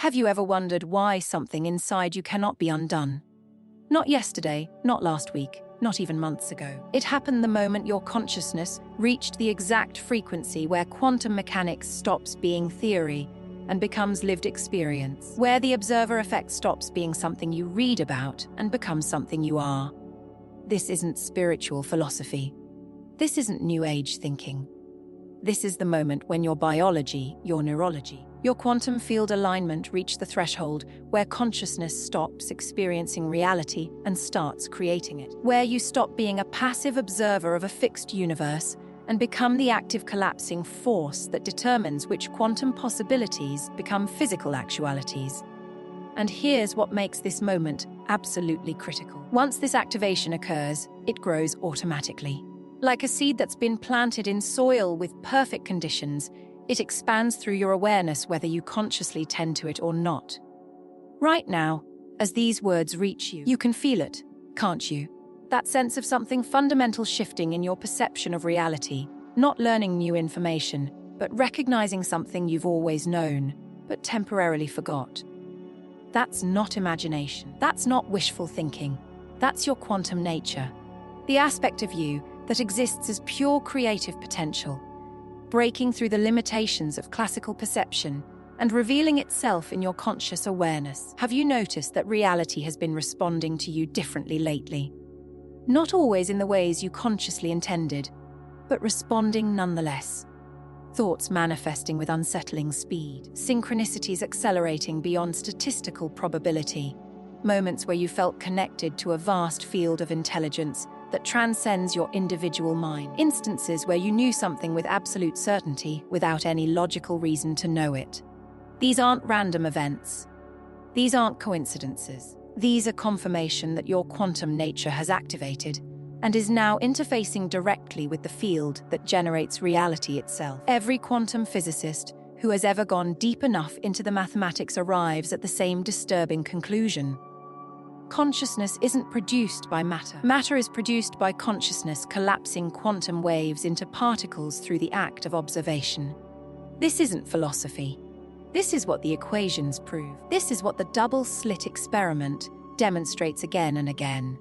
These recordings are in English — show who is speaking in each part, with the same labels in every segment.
Speaker 1: Have you ever wondered why something inside you cannot be undone? Not yesterday, not last week, not even months ago. It happened the moment your consciousness reached the exact frequency where quantum mechanics stops being theory and becomes lived experience, where the observer effect stops being something you read about and becomes something you are. This isn't spiritual philosophy. This isn't New Age thinking. This is the moment when your biology, your neurology, your quantum field alignment reach the threshold where consciousness stops experiencing reality and starts creating it. Where you stop being a passive observer of a fixed universe and become the active collapsing force that determines which quantum possibilities become physical actualities. And here's what makes this moment absolutely critical. Once this activation occurs, it grows automatically. Like a seed that's been planted in soil with perfect conditions, it expands through your awareness whether you consciously tend to it or not. Right now, as these words reach you, you can feel it, can't you? That sense of something fundamental shifting in your perception of reality, not learning new information, but recognizing something you've always known, but temporarily forgot. That's not imagination. That's not wishful thinking. That's your quantum nature. The aspect of you that exists as pure creative potential, breaking through the limitations of classical perception and revealing itself in your conscious awareness. Have you noticed that reality has been responding to you differently lately? Not always in the ways you consciously intended, but responding nonetheless. Thoughts manifesting with unsettling speed, synchronicities accelerating beyond statistical probability, moments where you felt connected to a vast field of intelligence that transcends your individual mind, instances where you knew something with absolute certainty without any logical reason to know it. These aren't random events. These aren't coincidences. These are confirmation that your quantum nature has activated and is now interfacing directly with the field that generates reality itself. Every quantum physicist who has ever gone deep enough into the mathematics arrives at the same disturbing conclusion. Consciousness isn't produced by matter. Matter is produced by consciousness collapsing quantum waves into particles through the act of observation. This isn't philosophy. This is what the equations prove. This is what the double-slit experiment demonstrates again and again.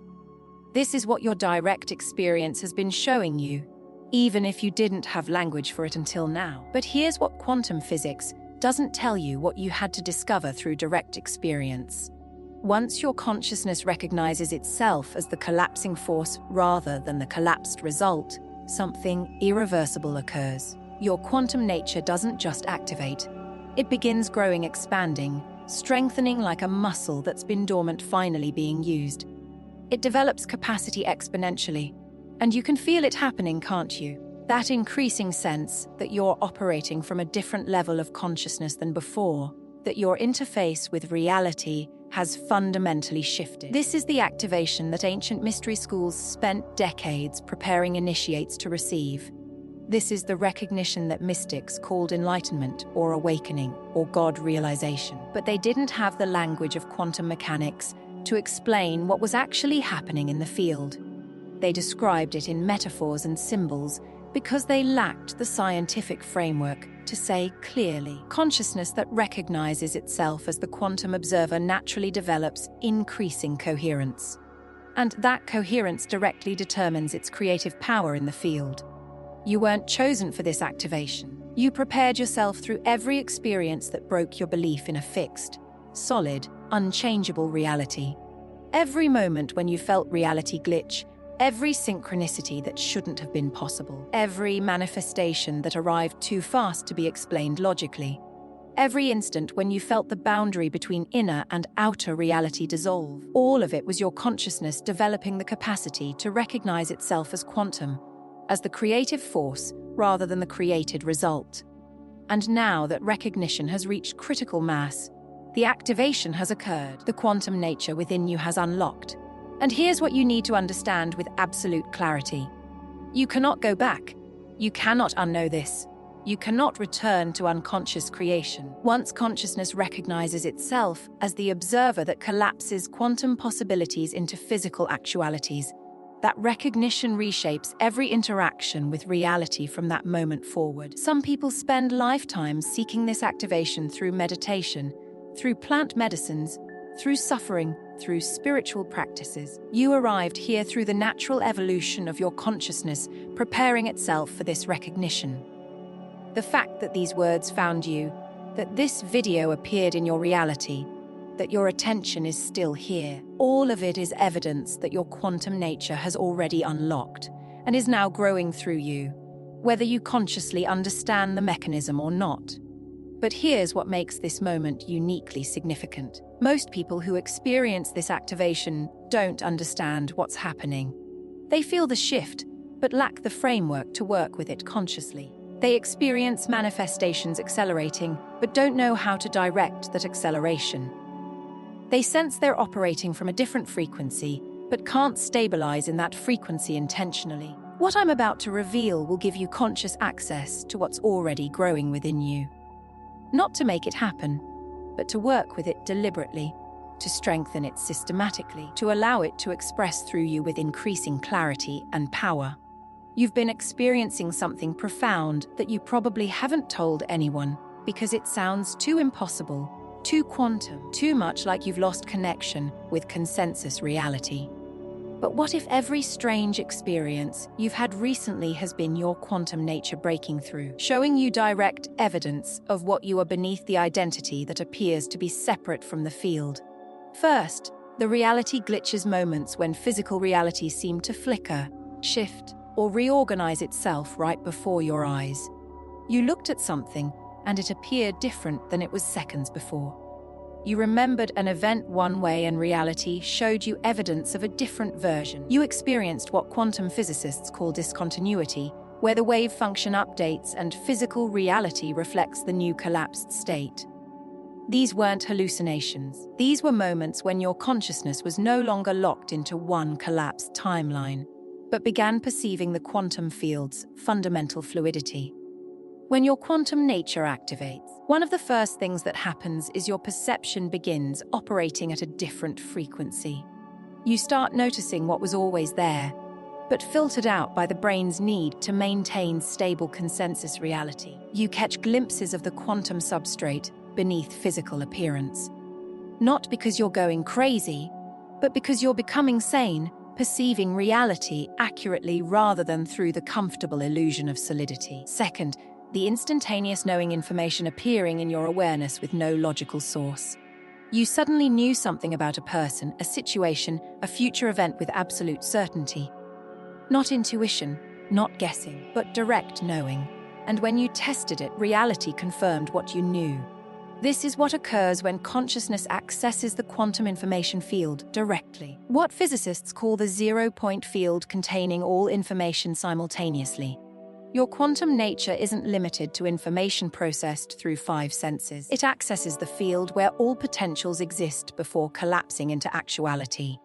Speaker 1: This is what your direct experience has been showing you, even if you didn't have language for it until now. But here's what quantum physics doesn't tell you what you had to discover through direct experience. Once your consciousness recognizes itself as the collapsing force rather than the collapsed result, something irreversible occurs. Your quantum nature doesn't just activate. It begins growing, expanding, strengthening like a muscle that's been dormant finally being used. It develops capacity exponentially, and you can feel it happening, can't you? That increasing sense that you're operating from a different level of consciousness than before, that your interface with reality has fundamentally shifted. This is the activation that ancient mystery schools spent decades preparing initiates to receive. This is the recognition that mystics called enlightenment or awakening or God realization. But they didn't have the language of quantum mechanics to explain what was actually happening in the field. They described it in metaphors and symbols because they lacked the scientific framework to say clearly. Consciousness that recognizes itself as the quantum observer naturally develops increasing coherence. And that coherence directly determines its creative power in the field. You weren't chosen for this activation. You prepared yourself through every experience that broke your belief in a fixed, solid, unchangeable reality. Every moment when you felt reality glitch, every synchronicity that shouldn't have been possible, every manifestation that arrived too fast to be explained logically, every instant when you felt the boundary between inner and outer reality dissolve, all of it was your consciousness developing the capacity to recognize itself as quantum, as the creative force rather than the created result. And now that recognition has reached critical mass, the activation has occurred, the quantum nature within you has unlocked. And here's what you need to understand with absolute clarity. You cannot go back. You cannot unknow this. You cannot return to unconscious creation. Once consciousness recognizes itself as the observer that collapses quantum possibilities into physical actualities, that recognition reshapes every interaction with reality from that moment forward. Some people spend lifetimes seeking this activation through meditation, through plant medicines, through suffering, through spiritual practices. You arrived here through the natural evolution of your consciousness, preparing itself for this recognition. The fact that these words found you, that this video appeared in your reality, that your attention is still here, all of it is evidence that your quantum nature has already unlocked and is now growing through you, whether you consciously understand the mechanism or not. But here's what makes this moment uniquely significant. Most people who experience this activation don't understand what's happening. They feel the shift, but lack the framework to work with it consciously. They experience manifestations accelerating, but don't know how to direct that acceleration. They sense they're operating from a different frequency, but can't stabilize in that frequency intentionally. What I'm about to reveal will give you conscious access to what's already growing within you. Not to make it happen, but to work with it deliberately, to strengthen it systematically, to allow it to express through you with increasing clarity and power. You've been experiencing something profound that you probably haven't told anyone because it sounds too impossible, too quantum, too much like you've lost connection with consensus reality. But what if every strange experience you've had recently has been your quantum nature breaking through, showing you direct evidence of what you are beneath the identity that appears to be separate from the field? First, the reality glitches, moments when physical reality seemed to flicker, shift, or reorganize itself right before your eyes. You looked at something, and it appeared different than it was seconds before. You remembered an event one way and reality showed you evidence of a different version. You experienced what quantum physicists call discontinuity, where the wave function updates and physical reality reflects the new collapsed state. These weren't hallucinations. These were moments when your consciousness was no longer locked into one collapsed timeline, but began perceiving the quantum field's fundamental fluidity. When your quantum nature activates, one of the first things that happens is your perception begins operating at a different frequency. You start noticing what was always there, but filtered out by the brain's need to maintain stable consensus reality. You catch glimpses of the quantum substrate beneath physical appearance. Not because you're going crazy, but because you're becoming sane, perceiving reality accurately rather than through the comfortable illusion of solidity. Second, the instantaneous knowing, information appearing in your awareness with no logical source. You suddenly knew something about a person, a situation, a future event with absolute certainty. Not intuition, not guessing, but direct knowing. And when you tested it, reality confirmed what you knew. This is what occurs when consciousness accesses the quantum information field directly. What physicists call the zero-point field, containing all information simultaneously. Your quantum nature isn't limited to information processed through 5 senses. It accesses the field where all potentials exist before collapsing into actuality.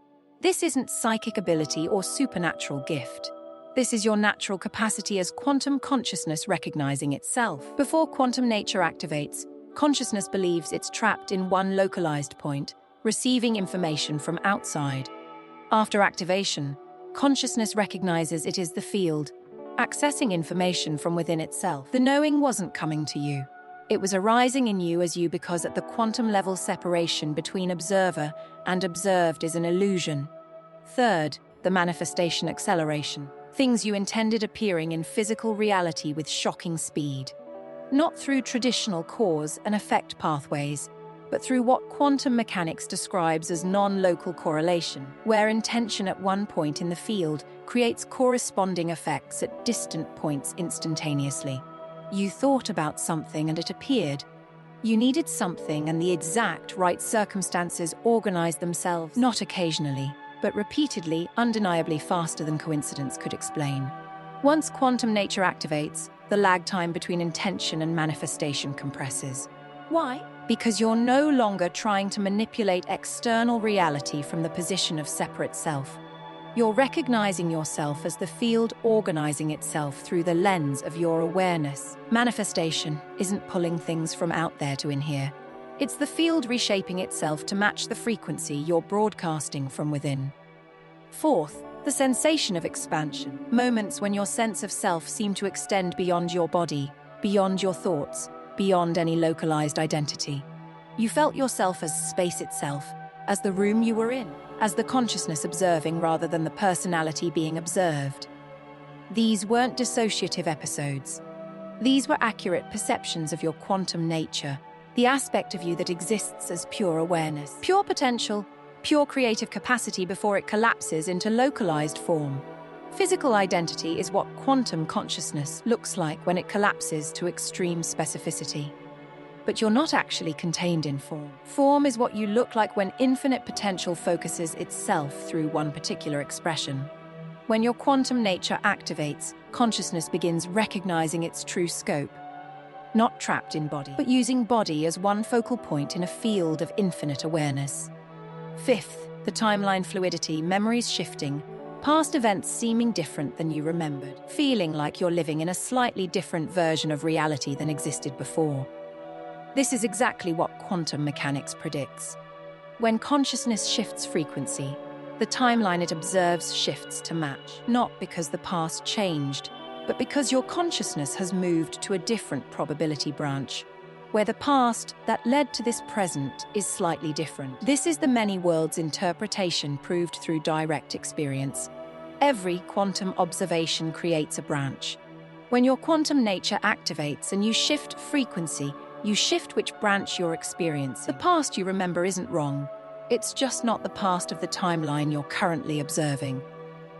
Speaker 1: This isn't psychic ability or supernatural gift. This is your natural capacity as quantum consciousness recognizing itself. Before quantum nature activates, consciousness believes it's trapped in one localized point, receiving information from outside. After activation, consciousness recognizes it is the field, accessing information from within itself. The knowing wasn't coming to you. It was arising in you as you, because at the quantum level, separation between observer and observed is an illusion. Third, the manifestation acceleration. Things you intended appearing in physical reality with shocking speed. Not through traditional cause and effect pathways, but through what quantum mechanics describes as non-local correlation, where intention at one point in the field creates corresponding effects at distant points instantaneously. You thought about something and it appeared. You needed something and the exact right circumstances organized themselves, not occasionally, but repeatedly, undeniably faster than coincidence could explain. Once quantum nature activates, the lag time between intention and manifestation compresses. Why? Because you're no longer trying to manipulate external reality from the position of separate self. You're recognizing yourself as the field organizing itself through the lens of your awareness. Manifestation isn't pulling things from out there to in here. It's the field reshaping itself to match the frequency you're broadcasting from within. Fourth, the sensation of expansion. Moments when your sense of self seems to extend beyond your body, beyond your thoughts, beyond any localized identity. You felt yourself as space itself, as the room you were in, as the consciousness observing rather than the personality being observed. These weren't dissociative episodes. These were accurate perceptions of your quantum nature, the aspect of you that exists as pure awareness, pure potential, pure creative capacity before it collapses into localized form. Physical identity is what quantum consciousness looks like when it collapses to extreme specificity. But you're not actually contained in form. Form is what you look like when infinite potential focuses itself through one particular expression. When your quantum nature activates, consciousness begins recognizing its true scope. Not trapped in body, but using body as one focal point in a field of infinite awareness. Fifth, the timeline fluidity, memories shifting, past events seeming different than you remembered, feeling like you're living in a slightly different version of reality than existed before. This is exactly what quantum mechanics predicts. When consciousness shifts frequency, the timeline it observes shifts to match, not because the past changed, but because your consciousness has moved to a different probability branch, where the past that led to this present is slightly different. This is the many worlds interpretation proved through direct experience. Every quantum observation creates a branch. When your quantum nature activates and you shift frequency, you shift which branch you're experiencing. The past you remember isn't wrong. It's just not the past of the timeline you're currently observing.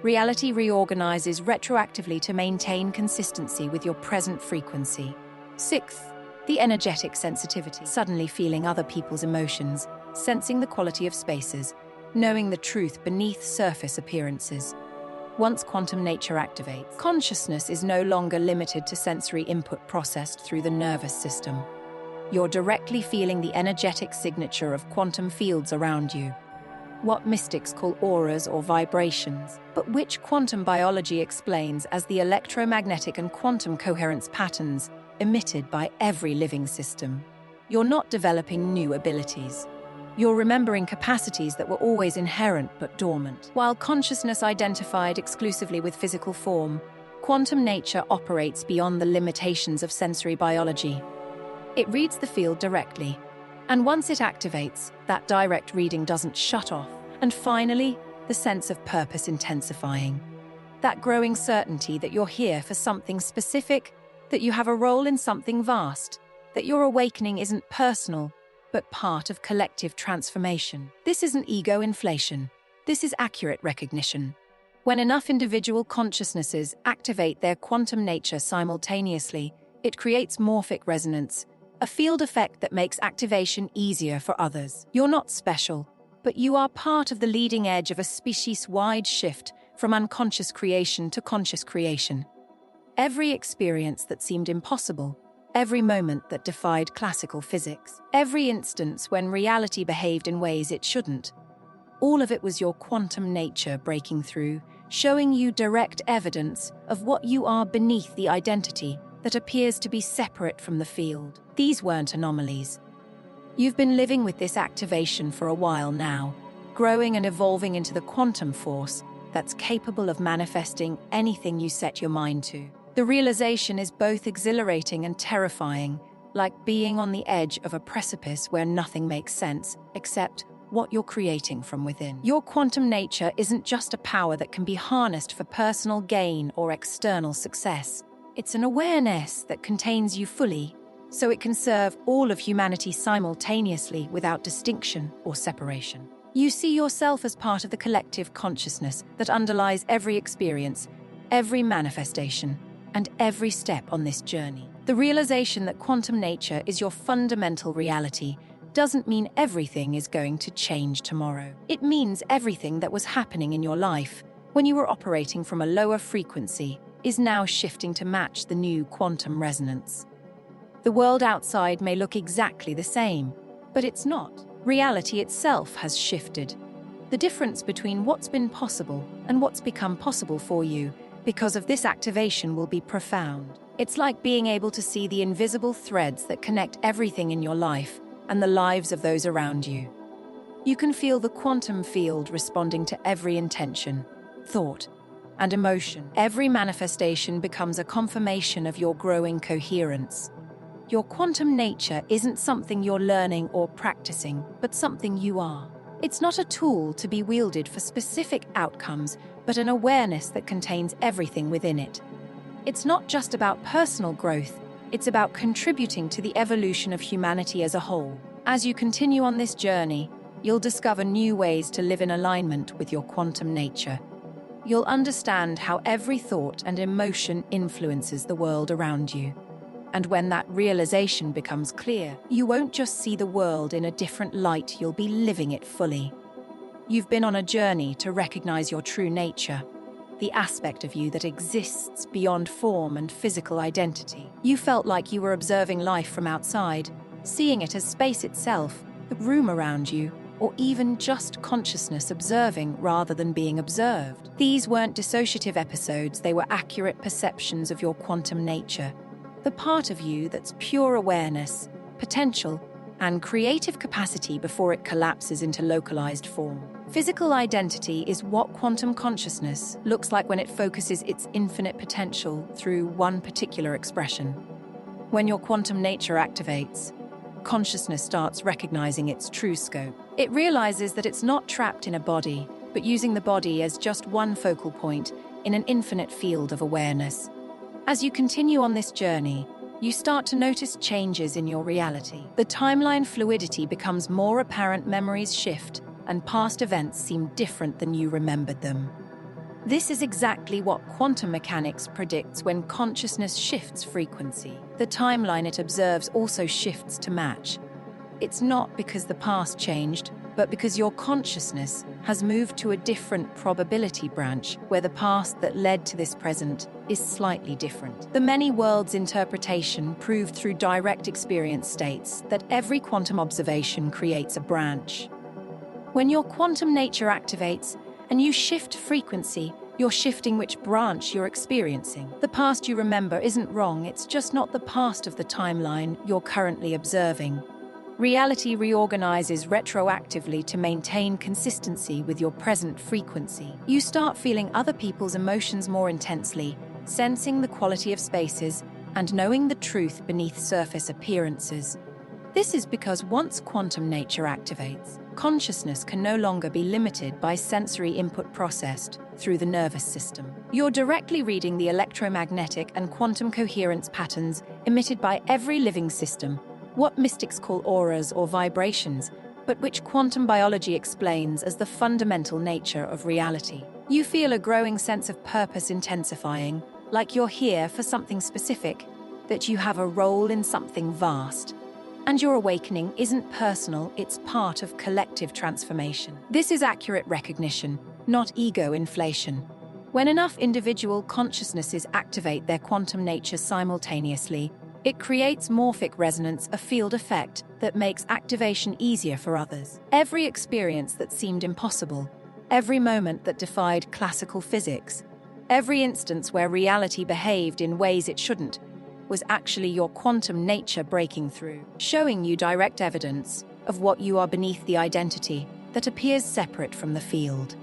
Speaker 1: Reality reorganizes retroactively to maintain consistency with your present frequency. Sixth, the energetic sensitivity. Suddenly feeling other people's emotions, sensing the quality of spaces, knowing the truth beneath surface appearances. Once quantum nature activates, consciousness is no longer limited to sensory input processed through the nervous system. You're directly feeling the energetic signature of quantum fields around you. What mystics call auras or vibrations, but which quantum biology explains as the electromagnetic and quantum coherence patterns emitted by every living system. You're not developing new abilities. You're remembering capacities that were always inherent but dormant. While consciousness identified exclusively with physical form, quantum nature operates beyond the limitations of sensory biology. It reads the field directly, and once it activates, that direct reading doesn't shut off. And finally, the sense of purpose intensifying. That growing certainty that you're here for something specific, that you have a role in something vast, that your awakening isn't personal, but part of collective transformation. This isn't ego inflation. This is accurate recognition. When enough individual consciousnesses activate their quantum nature simultaneously, it creates morphic resonance, a field effect that makes activation easier for others. You're not special, but you are part of the leading edge of a species-wide shift from unconscious creation to conscious creation. Every experience that seemed impossible, every moment that defied classical physics, every instance when reality behaved in ways it shouldn't, all of it was your quantum nature breaking through, showing you direct evidence of what you are beneath the identity that appears to be separate from the field. These weren't anomalies. You've been living with this activation for a while now, growing and evolving into the quantum force that's capable of manifesting anything you set your mind to. The realization is both exhilarating and terrifying, like being on the edge of a precipice where nothing makes sense except what you're creating from within. Your quantum nature isn't just a power that can be harnessed for personal gain or external success. It's an awareness that contains you fully, so it can serve all of humanity simultaneously without distinction or separation. You see yourself as part of the collective consciousness that underlies every experience, every manifestation, and every step on this journey. The realization that quantum nature is your fundamental reality doesn't mean everything is going to change tomorrow. It means everything that was happening in your life when you were operating from a lower frequency is now shifting to match the new quantum resonance. The world outside may look exactly the same, but it's not. Reality itself has shifted. The difference between what's been possible and what's become possible for you because of this activation will be profound. It's like being able to see the invisible threads that connect everything in your life and the lives of those around you. You can feel the quantum field responding to every intention, thought, and emotion. Every manifestation becomes a confirmation of your growing coherence. Your quantum nature isn't something you're learning or practicing, but something you are. It's not a tool to be wielded for specific outcomes, but an awareness that contains everything within it. It's not just about personal growth, it's about contributing to the evolution of humanity as a whole. As you continue on this journey, you'll discover new ways to live in alignment with your quantum nature. You'll understand how every thought and emotion influences the world around you. And when that realization becomes clear, you won't just see the world in a different light, you'll be living it fully. You've been on a journey to recognize your true nature, the aspect of you that exists beyond form and physical identity. You felt like you were observing life from outside, seeing it as space itself, the room around you, or even just consciousness observing rather than being observed. These weren't dissociative episodes, they were accurate perceptions of your quantum nature. The part of you that's pure awareness, potential, and creative capacity before it collapses into localized form. Physical identity is what quantum consciousness looks like when it focuses its infinite potential through one particular expression. When your quantum nature activates, consciousness starts recognizing its true scope. It realizes that it's not trapped in a body, but using the body as just one focal point in an infinite field of awareness. As you continue on this journey, you start to notice changes in your reality. The timeline fluidity becomes more apparent, memories shift, and past events seem different than you remembered them. This is exactly what quantum mechanics predicts when consciousness shifts frequency. The timeline it observes also shifts to match. It's not because the past changed, but because your consciousness has moved to a different probability branch where the past that led to this present is slightly different. The many worlds interpretation proved through direct experience states that every quantum observation creates a branch. When your quantum nature activates and you shift frequency, you're shifting which branch you're experiencing. The past you remember isn't wrong, it's just not the past of the timeline you're currently observing. Reality reorganizes retroactively to maintain consistency with your present frequency. You start feeling other people's emotions more intensely, sensing the quality of spaces, and knowing the truth beneath surface appearances. This is because once quantum nature activates, consciousness can no longer be limited by sensory input processed through the nervous system. You're directly reading the electromagnetic and quantum coherence patterns emitted by every living system, what mystics call auras or vibrations, but which quantum biology explains as the fundamental nature of reality. You feel a growing sense of purpose intensifying, like you're here for something specific, that you have a role in something vast. And your awakening isn't personal, it's part of collective transformation. This is accurate recognition, not ego inflation. When enough individual consciousnesses activate their quantum nature simultaneously, it creates morphic resonance, a field effect that makes activation easier for others. Every experience that seemed impossible, every moment that defied classical physics, every instance where reality behaved in ways it shouldn't, was actually your quantum nature breaking through, showing you direct evidence of what you are beneath the identity that appears separate from the field.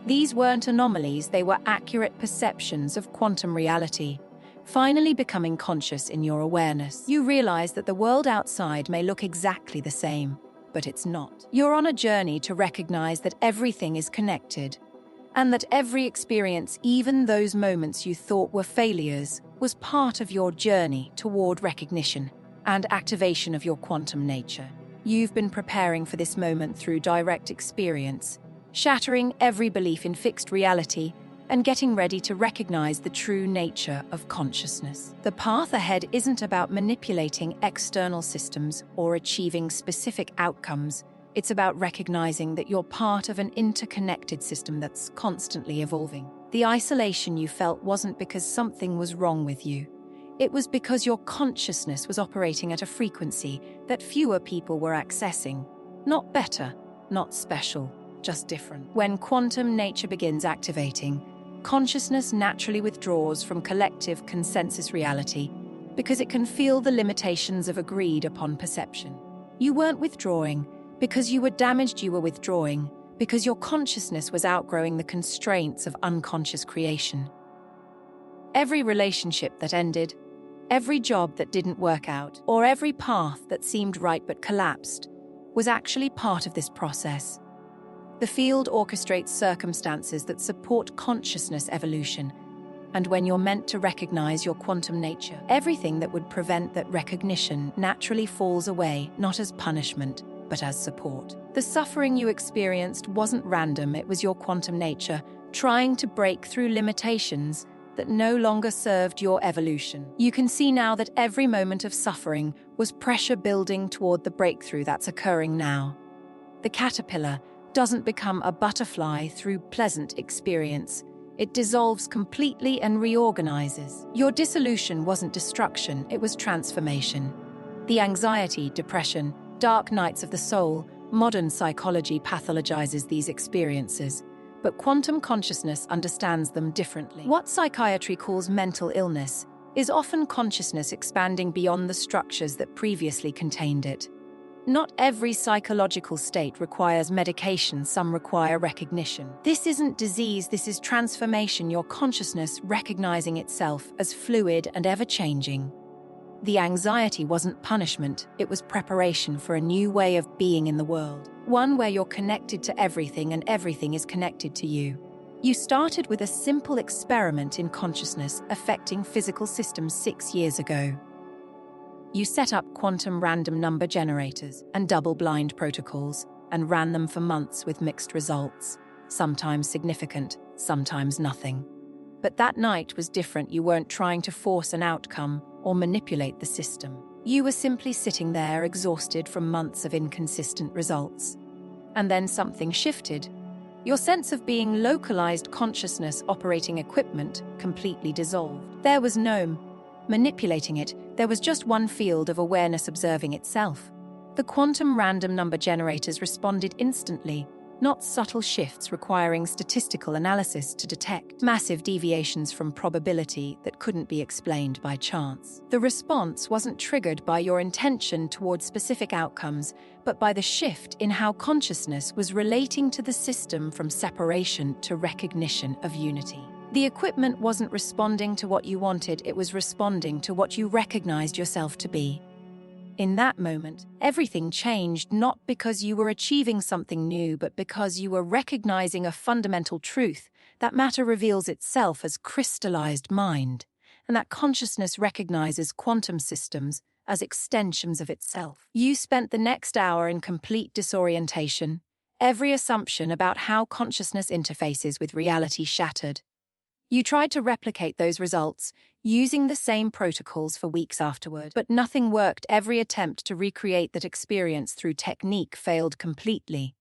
Speaker 1: These weren't anomalies, they were accurate perceptions of quantum reality. Finally becoming conscious in your awareness, you realize that the world outside may look exactly the same, but it's not. You're on a journey to recognize that everything is connected, and that every experience, even those moments you thought were failures, was part of your journey toward recognition and activation of your quantum nature. You've been preparing for this moment through direct experience, shattering every belief in fixed reality and getting ready to recognize the true nature of consciousness. The path ahead isn't about manipulating external systems or achieving specific outcomes. It's about recognizing that you're part of an interconnected system that's constantly evolving. The isolation you felt wasn't because something was wrong with you. It was because your consciousness was operating at a frequency that fewer people were accessing. Not better, not special, just different. When quantum nature begins activating, consciousness naturally withdraws from collective consensus reality because it can feel the limitations of agreed upon perception. You weren't withdrawing because you were damaged, you were withdrawing because your consciousness was outgrowing the constraints of unconscious creation. Every relationship that ended, Every job that didn't work out, or every path that seemed right but collapsed, was actually part of this process. The field orchestrates circumstances that support consciousness evolution, and when you're meant to recognize your quantum nature, everything that would prevent that recognition naturally falls away, not as punishment, but as support. The suffering you experienced wasn't random, it was your quantum nature trying to break through limitations that no longer served your evolution. You can see now that every moment of suffering was pressure building toward the breakthrough that's occurring now. The caterpillar doesn't become a butterfly through pleasant experience. It dissolves completely and reorganizes. Your dissolution wasn't destruction, it was transformation. The anxiety, depression, dark nights of the soul, modern psychology pathologizes these experiences, but quantum consciousness understands them differently. What psychiatry calls mental illness is often consciousness expanding beyond the structures that previously contained it. Not every psychological state requires medication, some require recognition. This isn't disease, this is transformation, your consciousness recognizing itself as fluid and ever-changing. The anxiety wasn't punishment, it was preparation for a new way of being in the world. One where you're connected to everything and everything is connected to you. You started with a simple experiment in consciousness affecting physical systems 6 years ago. You set up quantum random number generators and double-blind protocols and ran them for months with mixed results, sometimes significant, sometimes nothing. But that night was different. You weren't trying to force an outcome or manipulate the system. You were simply sitting there, exhausted from months of inconsistent results. And then something shifted. Your sense of being localized consciousness operating equipment completely dissolved. There was no manipulating it, there was just one field of awareness observing itself. The quantum random number generators responded instantly, not subtle shifts requiring statistical analysis to detect massive deviations from probability that couldn't be explained by chance. The response wasn't triggered by your intention towards specific outcomes, but by the shift in how consciousness was relating to the system from separation to recognition of unity. The equipment wasn't responding to what you wanted, it was responding to what you recognized yourself to be. In that moment, everything changed, not because you were achieving something new, but because you were recognizing a fundamental truth that matter reveals itself as crystallized mind, and that consciousness recognizes quantum systems as extensions of itself. You spent the next hour in complete disorientation, every assumption about how consciousness interfaces with reality shattered. You tried to replicate those results, using the same protocols for weeks afterward, but nothing worked. Every attempt to recreate that experience through technique failed completely.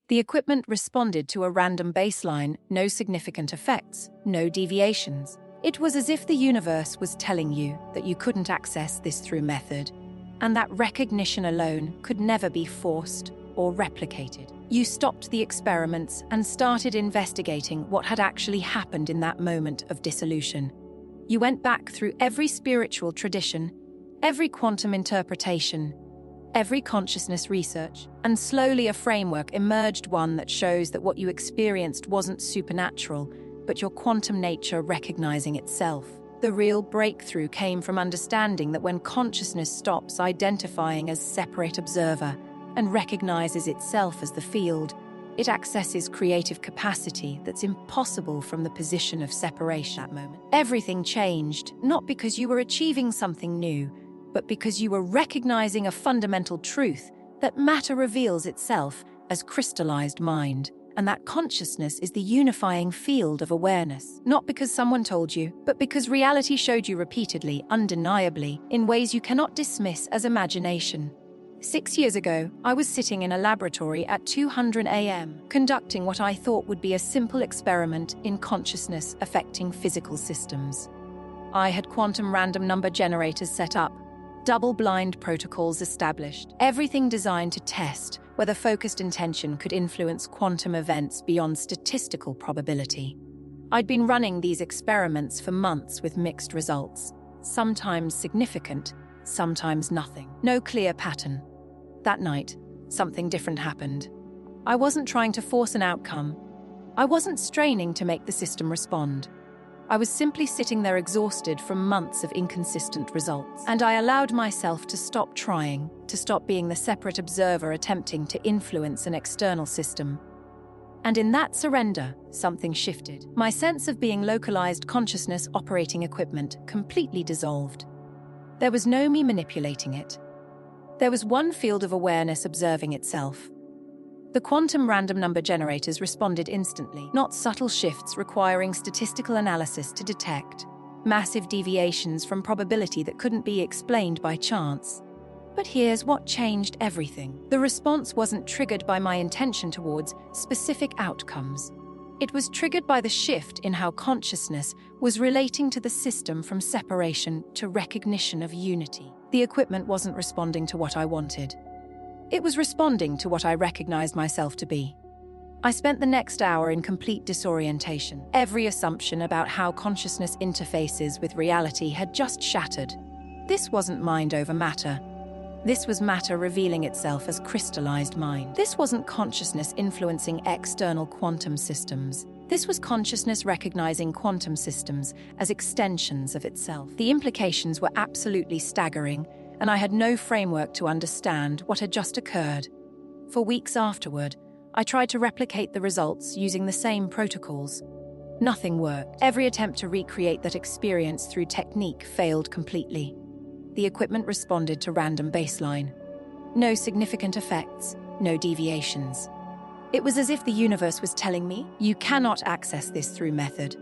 Speaker 1: The equipment responded to a random baseline, no significant effects, no deviations. It was as if the universe was telling you that you couldn't access this through method, and that recognition alone could never be forced or replicated. You stopped the experiments and started investigating what had actually happened in that moment of dissolution. You went back through every spiritual tradition, every quantum interpretation, every consciousness research, and slowly a framework emerged, one that shows that what you experienced wasn't supernatural, but your quantum nature recognizing itself. The real breakthrough came from understanding that when consciousness stops identifying as separate observer and recognizes itself as the field, it accesses creative capacity that's impossible from the position of separation at that moment. Everything changed, not because you were achieving something new, but because you were recognizing a fundamental truth that matter reveals itself as crystallized mind, and that consciousness is the unifying field of awareness. Not because someone told you, but because reality showed you repeatedly, undeniably, in ways you cannot dismiss as imagination. 6 years ago, I was sitting in a laboratory at 200 a.m., conducting what I thought would be a simple experiment in consciousness affecting physical systems. I had quantum random number generators set up, double-blind protocols established, everything designed to test whether focused intention could influence quantum events beyond statistical probability. I'd been running these experiments for months with mixed results, sometimes significant, sometimes nothing. No clear pattern. That night, something different happened. I wasn't trying to force an outcome. I wasn't straining to make the system respond. I was simply sitting there exhausted from months of inconsistent results. And I allowed myself to stop trying, to stop being the separate observer attempting to influence an external system. And in that surrender, something shifted. My sense of being localized consciousness operating equipment completely dissolved. There was no me manipulating it. There was one field of awareness observing itself. The quantum random number generators responded instantly, not subtle shifts requiring statistical analysis to detect, massive deviations from probability that couldn't be explained by chance. But here's what changed everything. The response wasn't triggered by my intention towards specific outcomes. It was triggered by the shift in how consciousness was relating to the system from separation to recognition of unity. The equipment wasn't responding to what I wanted. It was responding to what I recognized myself to be. I spent the next hour in complete disorientation. Every assumption about how consciousness interfaces with reality had just shattered. This wasn't mind over matter. This was matter revealing itself as crystallized mind. This wasn't consciousness influencing external quantum systems. This was consciousness recognizing quantum systems as extensions of itself. The implications were absolutely staggering, and I had no framework to understand what had just occurred. For weeks afterward, I tried to replicate the results using the same protocols. Nothing worked. Every attempt to recreate that experience through technique failed completely. The equipment responded to random baseline. No significant effects, no deviations. It was as if the universe was telling me, you cannot access this through method.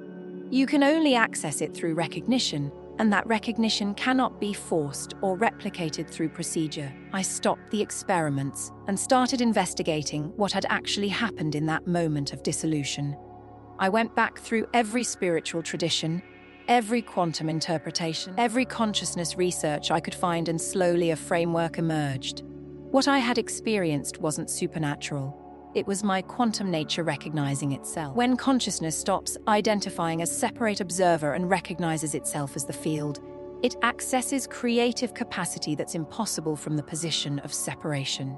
Speaker 1: You can only access it through recognition, and that recognition cannot be forced or replicated through procedure. I stopped the experiments and started investigating what had actually happened in that moment of dissolution. I went back through every spiritual tradition, every quantum interpretation, every consciousness research I could find, and slowly a framework emerged. What I had experienced wasn't supernatural. It was my quantum nature recognizing itself. When consciousness stops identifying as separate observer and recognizes itself as the field, it accesses creative capacity that's impossible from the position of separation.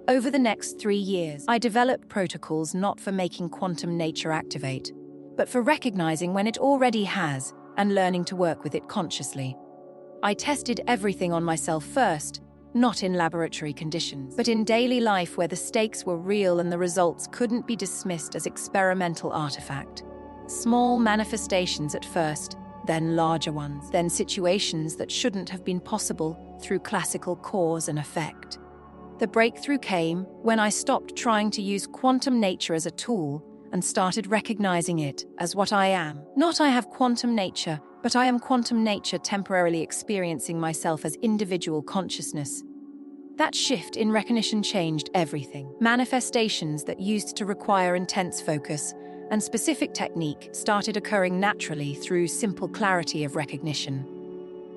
Speaker 1: Over the next 3 years, I developed protocols not for making quantum nature activate, but for recognizing when it already has and learning to work with it consciously. I tested everything on myself first, not in laboratory conditions, but in daily life where the stakes were real and the results couldn't be dismissed as experimental artifact. Small manifestations at first, then larger ones, then situations that shouldn't have been possible through classical cause and effect. The breakthrough came when I stopped trying to use quantum nature as a tool and started recognizing it as what I am. Not I have quantum nature, but I am quantum nature temporarily experiencing myself as individual consciousness. That shift in recognition changed everything. Manifestations that used to require intense focus and specific technique started occurring naturally through simple clarity of recognition.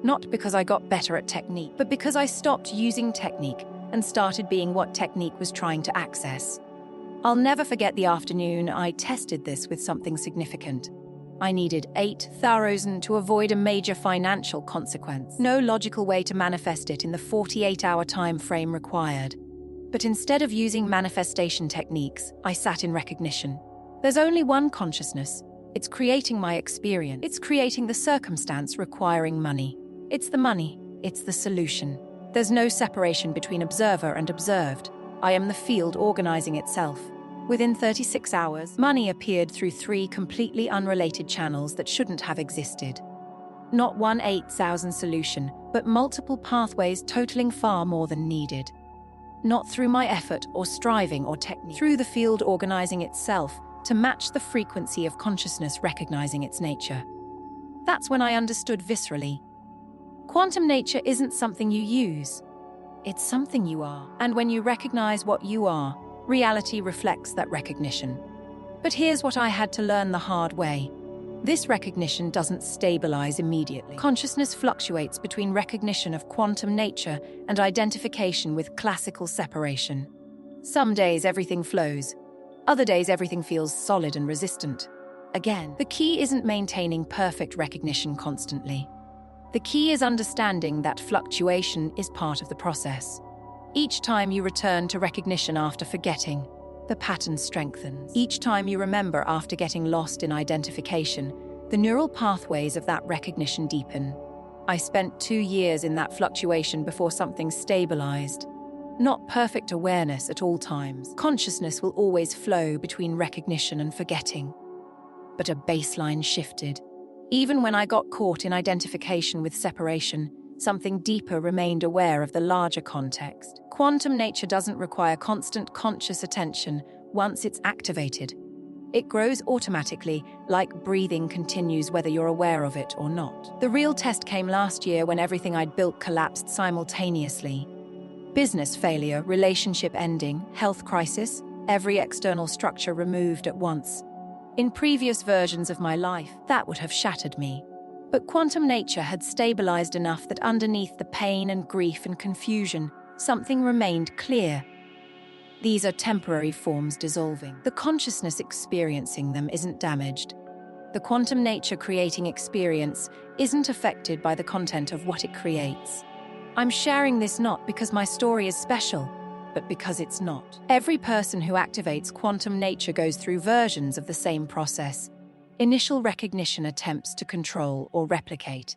Speaker 1: Not because I got better at technique, but because I stopped using technique and started being what technique was trying to access. I'll never forget the afternoon I tested this with something significant. I needed 8,000 to avoid a major financial consequence. No logical way to manifest it in the 48-hour time frame required. But instead of using manifestation techniques, I sat in recognition. There's only one consciousness. It's creating my experience. It's creating the circumstance requiring money. It's the money. It's the solution. There's no separation between observer and observed. I am the field organizing itself. Within 36 hours, money appeared through 3 completely unrelated channels that shouldn't have existed. Not one 8,000 solution, but multiple pathways totaling far more than needed. Not through my effort or striving or technique, through the field organizing itself to match the frequency of consciousness recognizing its nature. That's when I understood viscerally. Quantum nature isn't something you use. It's something you are. And when you recognize what you are, reality reflects that recognition. But here's what I had to learn the hard way. This recognition doesn't stabilize immediately. Consciousness fluctuates between recognition of quantum nature and identification with classical separation. Some days everything flows. Other days everything feels solid and resistant. Again, the key isn't maintaining perfect recognition constantly. The key is understanding that fluctuation is part of the process. Each time you return to recognition after forgetting, the pattern strengthens. Each time you remember after getting lost in identification, The neural pathways of that recognition deepen. I spent 2 years in that fluctuation before something stabilized. Not perfect awareness at all times. Consciousness will always flow between recognition and forgetting. But a baseline shifted. Even when I got caught in identification with separation, something deeper remained aware of the larger context. Quantum nature doesn't require constant conscious attention once it's activated. It grows automatically, like breathing continues whether you're aware of it or not. The real test came last year when everything I'd built collapsed simultaneously. Business failure, relationship ending, health crisis, every external structure removed at once. In previous versions of my life, that would have shattered me. But quantum nature had stabilized enough that underneath the pain and grief and confusion, something remained clear. These are temporary forms dissolving. The consciousness experiencing them isn't damaged. The quantum nature creating experience isn't affected by the content of what it creates. I'm sharing this not because my story is special, but because it's not. Every person who activates quantum nature goes through versions of the same process. Initial recognition attempts to control or replicate.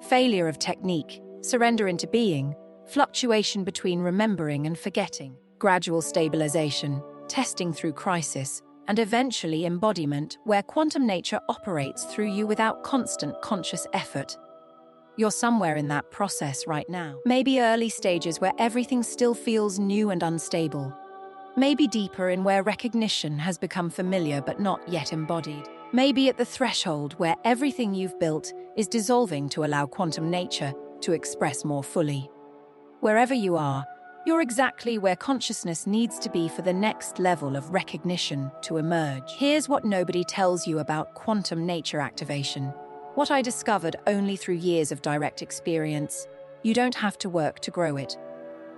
Speaker 1: Failure of technique, surrender into being, fluctuation between remembering and forgetting. Gradual stabilization, testing through crisis, and eventually embodiment, where quantum nature operates through you without constant conscious effort. You're somewhere in that process right now. Maybe early stages where everything still feels new and unstable. Maybe deeper in where recognition has become familiar but not yet embodied. Maybe at the threshold where everything you've built is dissolving to allow quantum nature to express more fully. Wherever you are, you're exactly where consciousness needs to be for the next level of recognition to emerge. Here's what nobody tells you about quantum nature activation. What I discovered only through years of direct experience. You don't have to work to grow it.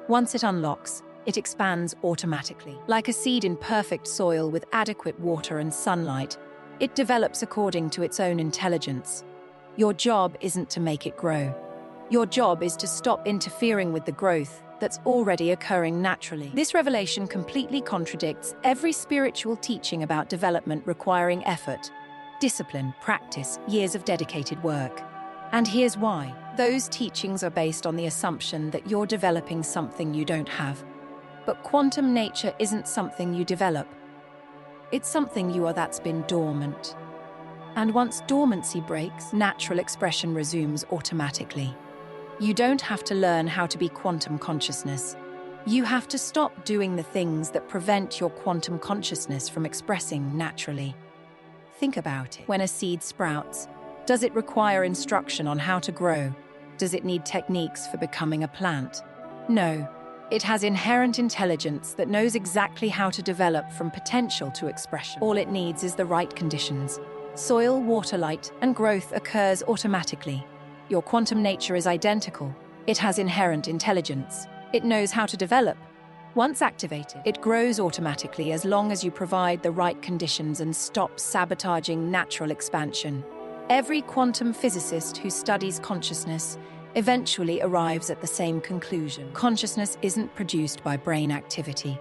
Speaker 1: Once it unlocks, it expands automatically. Like a seed in perfect soil with adequate water and sunlight, it develops according to its own intelligence. Your job isn't to make it grow. Your job is to stop interfering with the growth that's already occurring naturally. This revelation completely contradicts every spiritual teaching about development requiring effort, discipline, practice, years of dedicated work. And here's why. Those teachings are based on the assumption that you're developing something you don't have. But quantum nature isn't something you develop. It's something you are that's been dormant. And once dormancy breaks, natural expression resumes automatically. You don't have to learn how to be quantum consciousness. You have to stop doing the things that prevent your quantum consciousness from expressing naturally. Think about it. When a seed sprouts, does it require instruction on how to grow? Does it need techniques for becoming a plant? No. It has inherent intelligence that knows exactly how to develop from potential to expression. All it needs is the right conditions. Soil, water, light, and growth occurs automatically. Your quantum nature is identical. It has inherent intelligence. It knows how to develop. Once activated, it grows automatically as long as you provide the right conditions and stop sabotaging natural expansion. Every quantum physicist who studies consciousness eventually arrives at the same conclusion. Consciousness isn't produced by brain activity.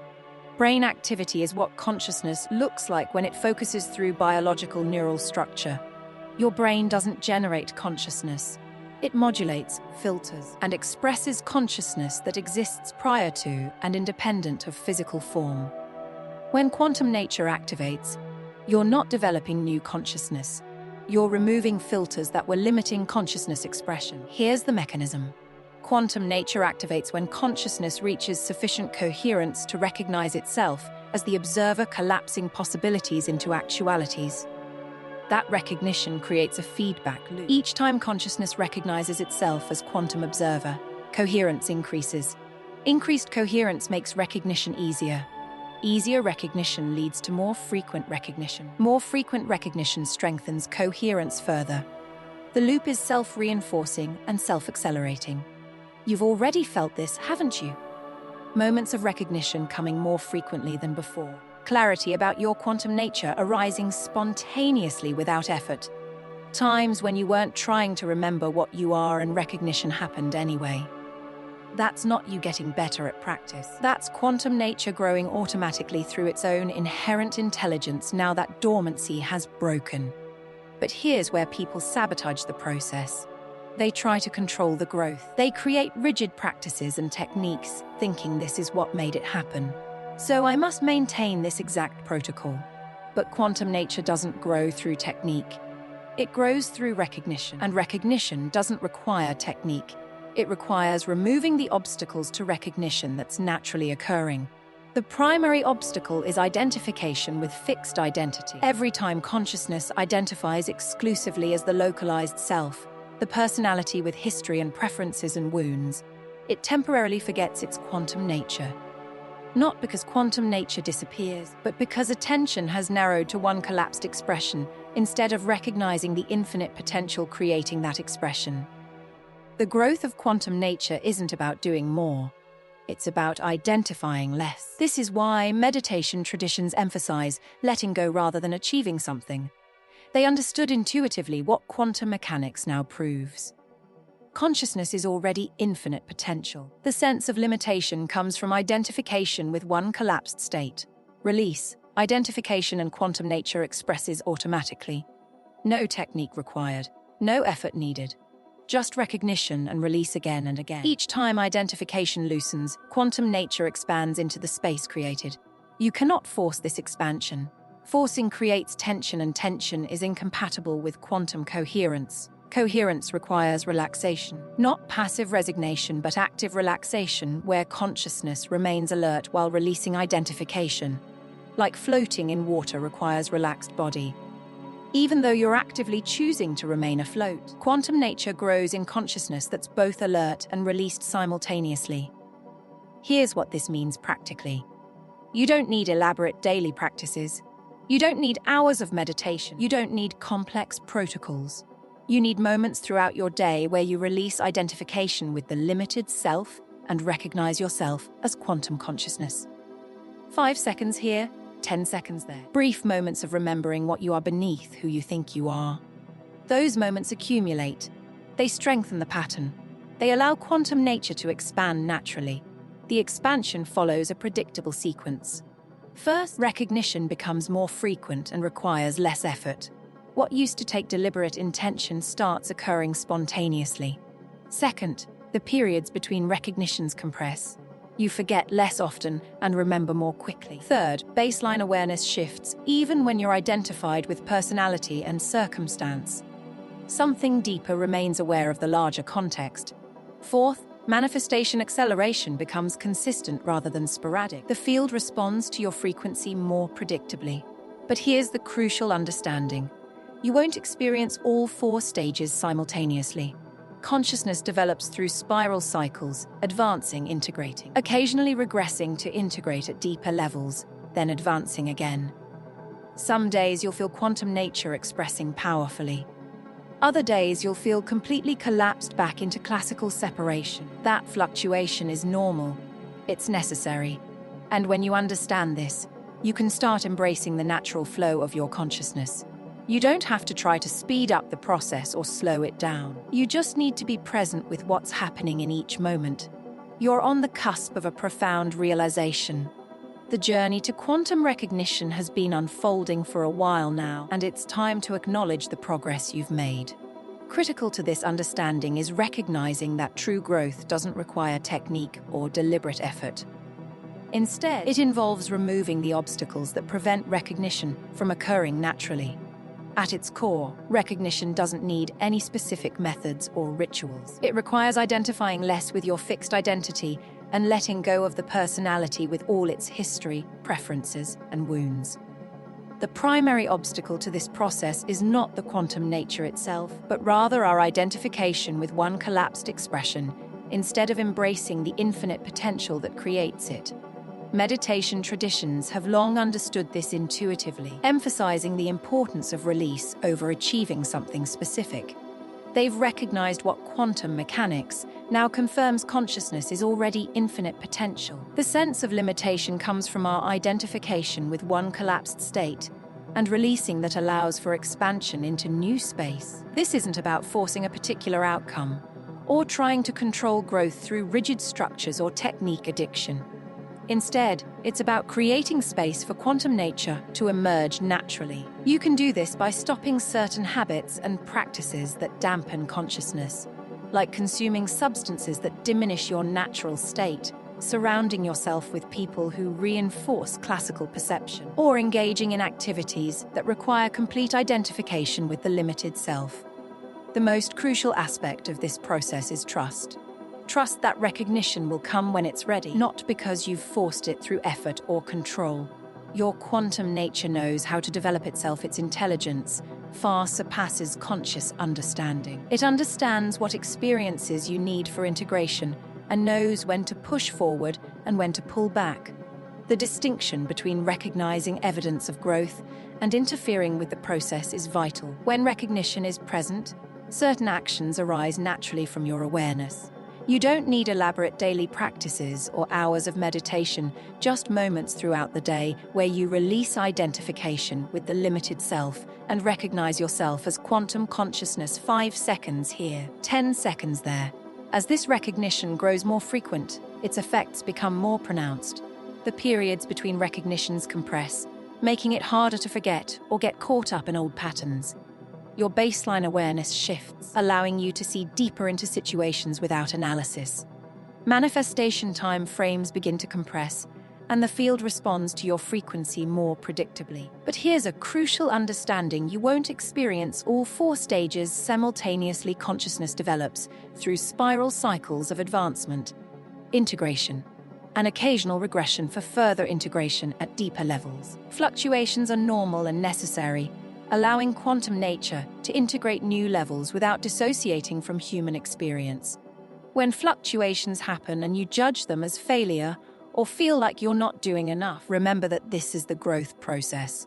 Speaker 1: Brain activity is what consciousness looks like when it focuses through biological neural structure. Your brain doesn't generate consciousness. It modulates, filters, and expresses consciousness that exists prior to and independent of physical form. When quantum nature activates, you're not developing new consciousness. You're removing filters that were limiting consciousness expression. Here's the mechanism. Quantum nature activates when consciousness reaches sufficient coherence to recognize itself as the observer collapsing possibilities into actualities. That recognition creates a feedback loop. Each time consciousness recognizes itself as quantum observer, coherence increases. Increased coherence makes recognition easier. Easier recognition leads to more frequent recognition. More frequent recognition strengthens coherence further. The loop is self-reinforcing and self-accelerating. You've already felt this, haven't you? Moments of recognition coming more frequently than before. Clarity about your quantum nature arising spontaneously without effort. Times when you weren't trying to remember what you are and recognition happened anyway. That's not you getting better at practice. That's quantum nature growing automatically through its own inherent intelligence now that dormancy has broken. But here's where people sabotage the process. They try to control the growth. They create rigid practices and techniques, thinking this is what made it happen. So I must maintain this exact protocol. But quantum nature doesn't grow through technique. It grows through recognition, and recognition doesn't require technique. It requires removing the obstacles to recognition that's naturally occurring. The primary obstacle is identification with fixed identity. Every time consciousness identifies exclusively as the localized self, the personality with history and preferences and wounds, it temporarily forgets its quantum nature. Not because quantum nature disappears, but because attention has narrowed to one collapsed expression instead of recognizing the infinite potential creating that expression. The growth of quantum nature isn't about doing more. It's about identifying less. This is why meditation traditions emphasize letting go rather than achieving something. They understood intuitively what quantum mechanics now proves. Consciousness is already infinite potential. The sense of limitation comes from identification with one collapsed state. Release, identification, and quantum nature expresses automatically. No technique required, no effort needed. Just recognition and release again and again. Each time identification loosens, quantum nature expands into the space created. You cannot force this expansion. Forcing creates tension, and tension is incompatible with quantum coherence. Coherence requires relaxation. Not passive resignation, but active relaxation, where consciousness remains alert while releasing identification. Like floating in water requires relaxed body. Even though you're actively choosing to remain afloat, quantum nature grows in consciousness that's both alert and released simultaneously. Here's what this means practically. You don't need elaborate daily practices. You don't need hours of meditation. You don't need complex protocols. You need moments throughout your day where you release identification with the limited self and recognize yourself as quantum consciousness. 5 seconds here, 10 seconds there. Brief moments of remembering what you are beneath who you think you are. Those moments accumulate. They strengthen the pattern. They allow quantum nature to expand naturally. The expansion follows a predictable sequence. First, recognition becomes more frequent and requires less effort. What used to take deliberate intention starts occurring spontaneously. Second, the periods between recognitions compress. You forget less often and remember more quickly. Third, baseline awareness shifts even when you're identified with personality and circumstance. Something deeper remains aware of the larger context. Fourth, manifestation acceleration becomes consistent rather than sporadic. The field responds to your frequency more predictably. But here's the crucial understanding. You won't experience all 4 stages simultaneously. Consciousness develops through spiral cycles, advancing, integrating, occasionally regressing to integrate at deeper levels, then advancing again. Some days you'll feel quantum nature expressing powerfully. Other days you'll feel completely collapsed back into classical separation. That fluctuation is normal. It's necessary. And when you understand this, you can start embracing the natural flow of your consciousness. You don't have to try to speed up the process or slow it down. You just need to be present with what's happening in each moment. You're on the cusp of a profound realization. The journey to quantum recognition has been unfolding for a while now, and it's time to acknowledge the progress you've made. Critical to this understanding is recognizing that true growth doesn't require technique or deliberate effort. Instead, it involves removing the obstacles that prevent recognition from occurring naturally. At its core, recognition doesn't need any specific methods or rituals. It requires identifying less with your fixed identity and letting go of the personality with all its history, preferences, and wounds. The primary obstacle to this process is not the quantum nature itself, but rather our identification with one collapsed expression, instead of embracing the infinite potential that creates it. Meditation traditions have long understood this intuitively, emphasizing the importance of release over achieving something specific. They've recognized what quantum mechanics now confirms consciousness is already infinite potential. The sense of limitation comes from our identification with one collapsed state and releasing that allows for expansion into new space. This isn't about forcing a particular outcome or trying to control growth through rigid structures or technique addiction. Instead, it's about creating space for quantum nature to emerge naturally. You can do this by stopping certain habits and practices that dampen consciousness, like consuming substances that diminish your natural state, surrounding yourself with people who reinforce classical perception, or engaging in activities that require complete identification with the limited self. The most crucial aspect of this process is trust. Trust that recognition will come when it's ready, not because you've forced it through effort or control. Your quantum nature knows how to develop itself. Its intelligence far surpasses conscious understanding. It understands what experiences you need for integration and knows when to push forward and when to pull back. The distinction between recognizing evidence of growth and interfering with the process is vital. When recognition is present, certain actions arise naturally from your awareness. You don't need elaborate daily practices or hours of meditation, just moments throughout the day where you release identification with the limited self and recognize yourself as quantum consciousness. 5 seconds here, 10 seconds there. As this recognition grows more frequent, its effects become more pronounced. The periods between recognitions compress, making it harder to forget or get caught up in old patterns. Your baseline awareness shifts, allowing you to see deeper into situations without analysis. Manifestation time frames begin to compress, and the field responds to your frequency more predictably. But here's a crucial understanding: you won't experience all 4 stages simultaneously. Consciousness develops through spiral cycles of advancement, integration, and occasional regression for further integration at deeper levels. Fluctuations are normal and necessary, allowing quantum nature to integrate new levels without dissociating from human experience. When fluctuations happen and you judge them as failure or feel like you're not doing enough, remember that this is the growth process.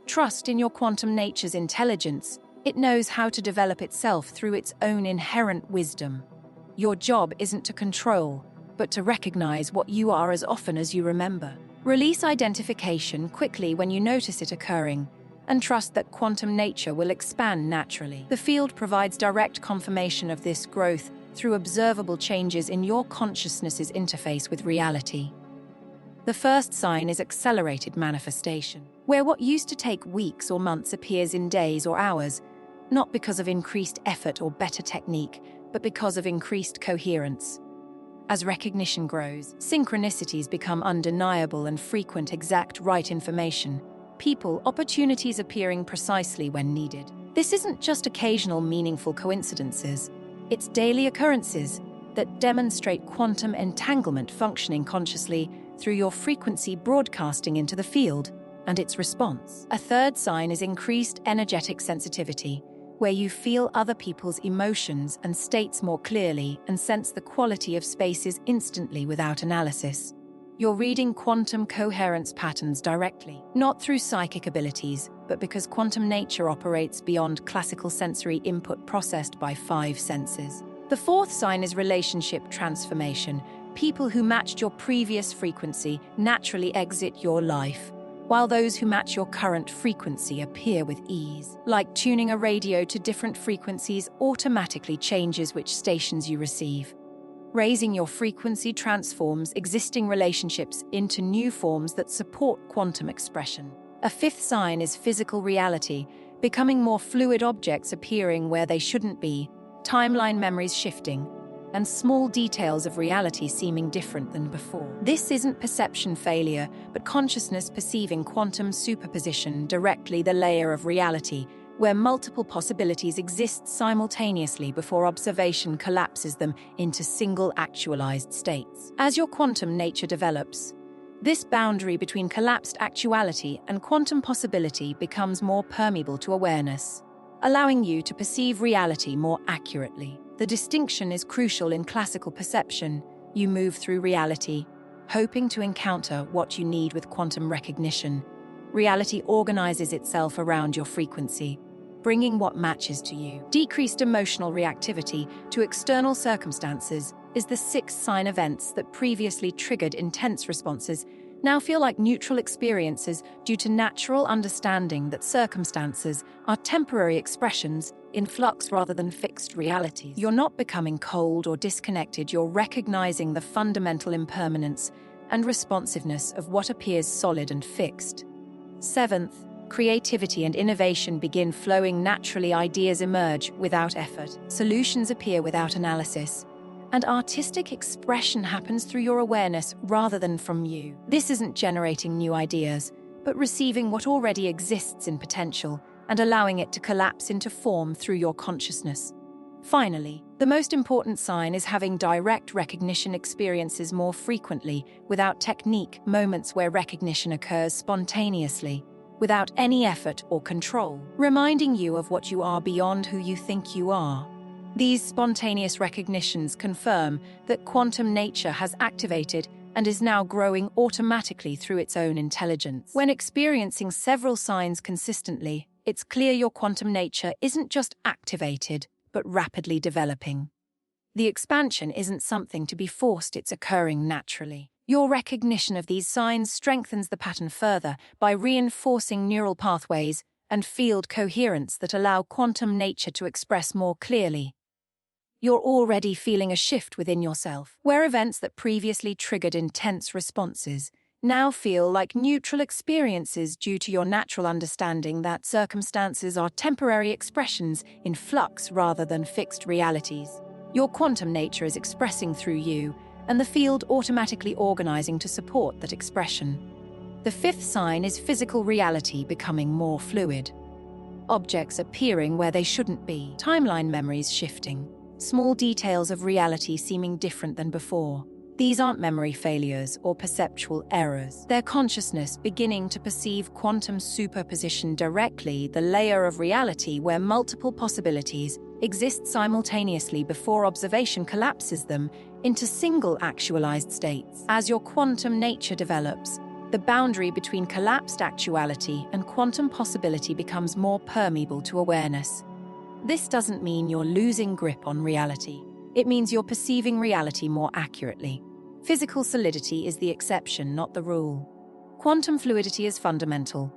Speaker 1: Trust in your quantum nature's intelligence. It knows how to develop itself through its own inherent wisdom. Your job isn't to control, but to recognize what you are as often as you remember. Release identification quickly when you notice it occurring, and trust that quantum nature will expand naturally. The field provides direct confirmation of this growth through observable changes in your consciousness's interface with reality. The first sign is accelerated manifestation, where what used to take weeks or months appears in days or hours, not because of increased effort or better technique, but because of increased coherence. As recognition grows, synchronicities become undeniable and frequent. Exact right information, people, opportunities appearing precisely when needed. This isn't just occasional meaningful coincidences, it's daily occurrences that demonstrate quantum entanglement functioning consciously through your frequency broadcasting into the field and its response. A third sign is increased energetic sensitivity, where you feel other people's emotions and states more clearly and sense the quality of spaces instantly without analysis. You're reading quantum coherence patterns directly, not through psychic abilities, but because quantum nature operates beyond classical sensory input processed by 5 senses. The fourth sign is relationship transformation. People who matched your previous frequency naturally exit your life, while those who match your current frequency appear with ease. Like tuning a radio to different frequencies automatically changes which stations you receive. Raising your frequency transforms existing relationships into new forms that support quantum expression. A fifth sign is physical reality, becoming more fluid, objects appearing where they shouldn't be, timeline memories shifting, and small details of reality seeming different than before. This isn't perception failure, but consciousness perceiving quantum superposition directly, the layer of reality where multiple possibilities exist simultaneously before observation collapses them into single actualized states. As your quantum nature develops, this boundary between collapsed actuality and quantum possibility becomes more permeable to awareness, allowing you to perceive reality more accurately. The distinction is crucial in classical perception. You move through reality, hoping to encounter what you need. With quantum recognition, reality organizes itself around your frequency, bringing what matches to you. Decreased emotional reactivity to external circumstances is the sixth sign. Events that previously triggered intense responses now feel like neutral experiences due to natural understanding that circumstances are temporary expressions in flux rather than fixed realities. You're not becoming cold or disconnected, you're recognizing the fundamental impermanence and responsiveness of what appears solid and fixed. 7th, creativity and innovation begin flowing naturally. Ideas emerge without effort. Solutions appear without analysis. And artistic expression happens through your awareness rather than from you. This isn't generating new ideas, but receiving what already exists in potential and allowing it to collapse into form through your consciousness. Finally, the most important sign is having direct recognition experiences more frequently, without technique, moments where recognition occurs spontaneously, without any effort or control, reminding you of what you are beyond who you think you are. These spontaneous recognitions confirm that quantum nature has activated and is now growing automatically through its own intelligence. When experiencing several signs consistently, it's clear your quantum nature isn't just activated, but rapidly developing. The expansion isn't something to be forced, it's occurring naturally. Your recognition of these signs strengthens the pattern further by reinforcing neural pathways and field coherence that allow quantum nature to express more clearly. You're already feeling a shift within yourself, where events that previously triggered intense responses now feel like neutral experiences due to your natural understanding that circumstances are temporary expressions in flux rather than fixed realities. Your quantum nature is expressing through you, and the field automatically organizing to support that expression. The 5th sign is physical reality becoming more fluid. Objects appearing where they shouldn't be, timeline memories shifting, small details of reality seeming different than before. These aren't memory failures or perceptual errors. They're consciousness beginning to perceive quantum superposition directly, the layer of reality where multiple possibilities exist simultaneously before observation collapses them into single actualized states. As your quantum nature develops, the boundary between collapsed actuality and quantum possibility becomes more permeable to awareness. This doesn't mean you're losing grip on reality. It means you're perceiving reality more accurately. Physical solidity is the exception, not the rule. Quantum fluidity is fundamental.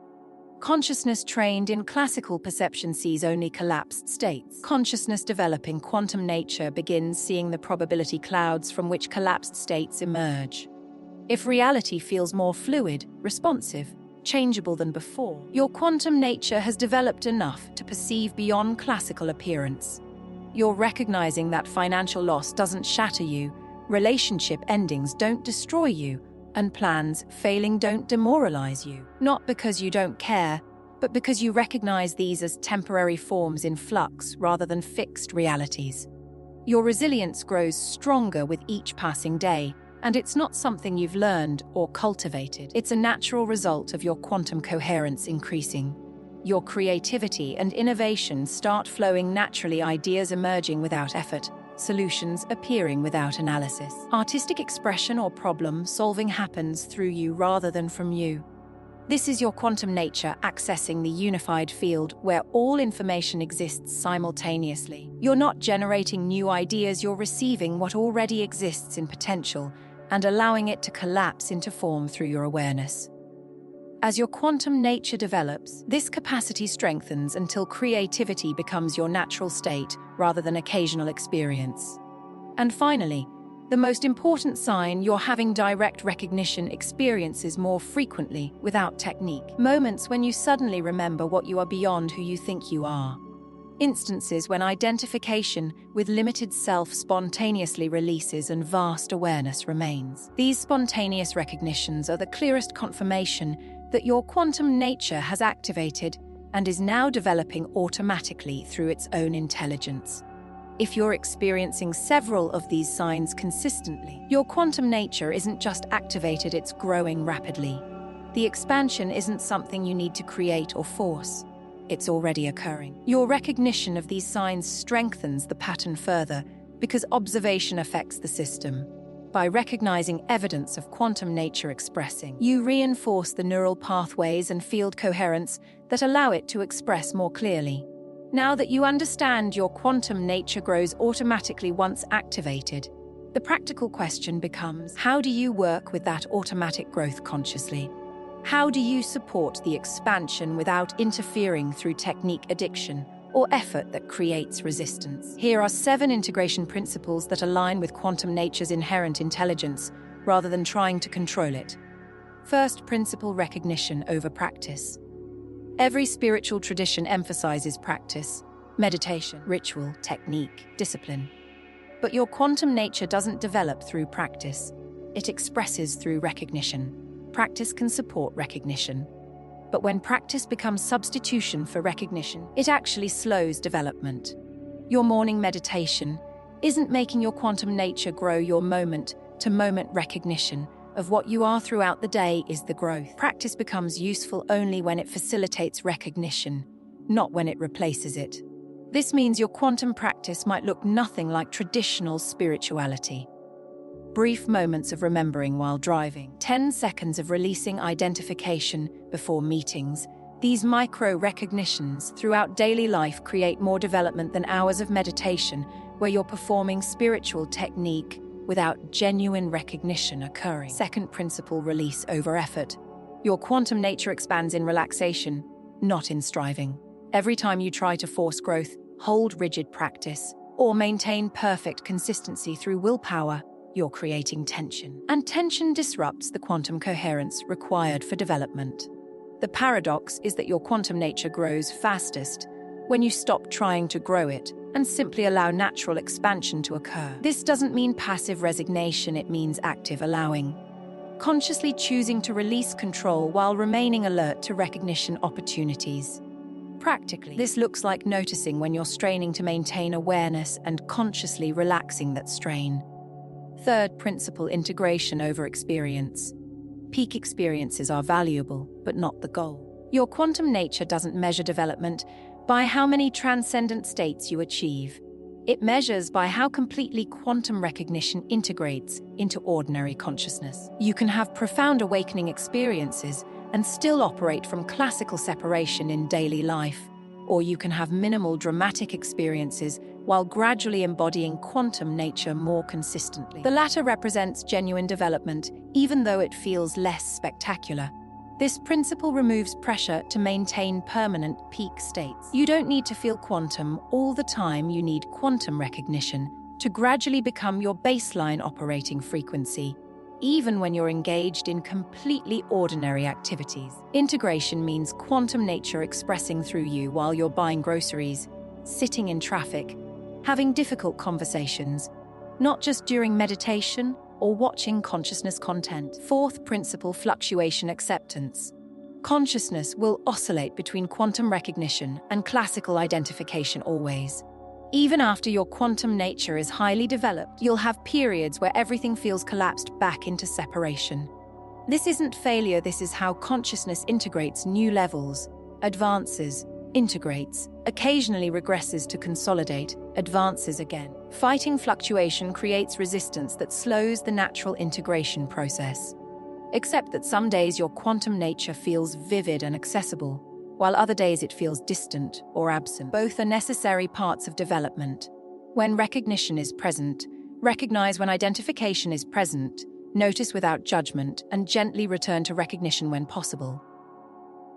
Speaker 1: Consciousness trained in classical perception sees only collapsed states. Consciousness developing quantum nature begins seeing the probability clouds from which collapsed states emerge. If reality feels more fluid, responsive, changeable than before, your quantum nature has developed enough to perceive beyond classical appearance. You're recognizing that financial loss doesn't shatter you, relationship endings don't destroy you, and plans failing don't demoralize you. Not because you don't care, but because you recognize these as temporary forms in flux rather than fixed realities. Your resilience grows stronger with each passing day, and it's not something you've learned or cultivated. It's a natural result of your quantum coherence increasing. Your creativity and innovation start flowing naturally, ideas emerging without effort, solutions appearing without analysis. Artistic expression or problem solving happens through you rather than from you. This is your quantum nature accessing the unified field where all information exists simultaneously. You're not generating new ideas, you're receiving what already exists in potential and allowing it to collapse into form through your awareness. As your quantum nature develops, this capacity strengthens until creativity becomes your natural state rather than occasional experience. And finally, the most important sign, you're having direct recognition experiences more frequently without technique. Moments when you suddenly remember what you are beyond who you think you are. Instances when identification with limited self spontaneously releases and vast awareness remains. These spontaneous recognitions are the clearest confirmation that your quantum nature has activated and is now developing automatically through its own intelligence. If you're experiencing several of these signs consistently, your quantum nature isn't just activated, it's growing rapidly. The expansion isn't something you need to create or force. It's already occurring. Your recognition of these signs strengthens the pattern further because observation affects the system. By recognizing evidence of quantum nature expressing, you reinforce the neural pathways and field coherence that allow it to express more clearly. Now that you understand your quantum nature grows automatically once activated, the practical question becomes, how do you work with that automatic growth consciously? How do you support the expansion without interfering through technique addiction or effort that creates resistance? Here are 7 integration principles that align with quantum nature's inherent intelligence, rather than trying to control it. First principle: recognition over practice. Every spiritual tradition emphasizes practice, meditation, ritual, technique, discipline. But your quantum nature doesn't develop through practice. It expresses through recognition. Practice can support recognition. But when practice becomes substitution for recognition, it actually slows development. Your morning meditation isn't making your quantum nature grow. Your moment-to-moment recognition of what you are throughout the day is the growth. Practice becomes useful only when it facilitates recognition, not when it replaces it. This means your quantum practice might look nothing like traditional spirituality. Brief moments of remembering while driving, 10 seconds of releasing identification before meetings. These micro-recognitions throughout daily life create more development than hours of meditation where you're performing spiritual technique without genuine recognition occurring. Second principle: release over effort. Your quantum nature expands in relaxation, not in striving. Every time you try to force growth, hold rigid practice, or maintain perfect consistency through willpower, you're creating tension. And tension disrupts the quantum coherence required for development. The paradox is that your quantum nature grows fastest when you stop trying to grow it and simply allow natural expansion to occur. This doesn't mean passive resignation, it means active allowing. Consciously choosing to release control while remaining alert to recognition opportunities. Practically, this looks like noticing when you're straining to maintain awareness and consciously relaxing that strain. Third principle: integration over experience. Peak experiences are valuable, but not the goal. Your quantum nature doesn't measure development by how many transcendent states you achieve. It measures by how completely quantum recognition integrates into ordinary consciousness. You can have profound awakening experiences and still operate from classical separation in daily life, or you can have minimal dramatic experiences while gradually embodying quantum nature more consistently. The latter represents genuine development, even though it feels less spectacular. This principle removes pressure to maintain permanent peak states. You don't need to feel quantum all the time, you need quantum recognition to gradually become your baseline operating frequency, even when you're engaged in completely ordinary activities. Integration means quantum nature expressing through you while you're buying groceries, sitting in traffic, having difficult conversations, not just during meditation or watching consciousness content. Fourth principle: fluctuation acceptance. Consciousness will oscillate between quantum recognition and classical identification always. Even after your quantum nature is highly developed, you'll have periods where everything feels collapsed back into separation. This isn't failure, this is how consciousness integrates new levels, advances, integrates, occasionally regresses to consolidate, advances again. Fighting fluctuation creates resistance that slows the natural integration process. Accept that some days your quantum nature feels vivid and accessible, while other days it feels distant or absent. Both are necessary parts of development. When recognition is present, recognize. When identification is present, notice without judgment and gently return to recognition when possible.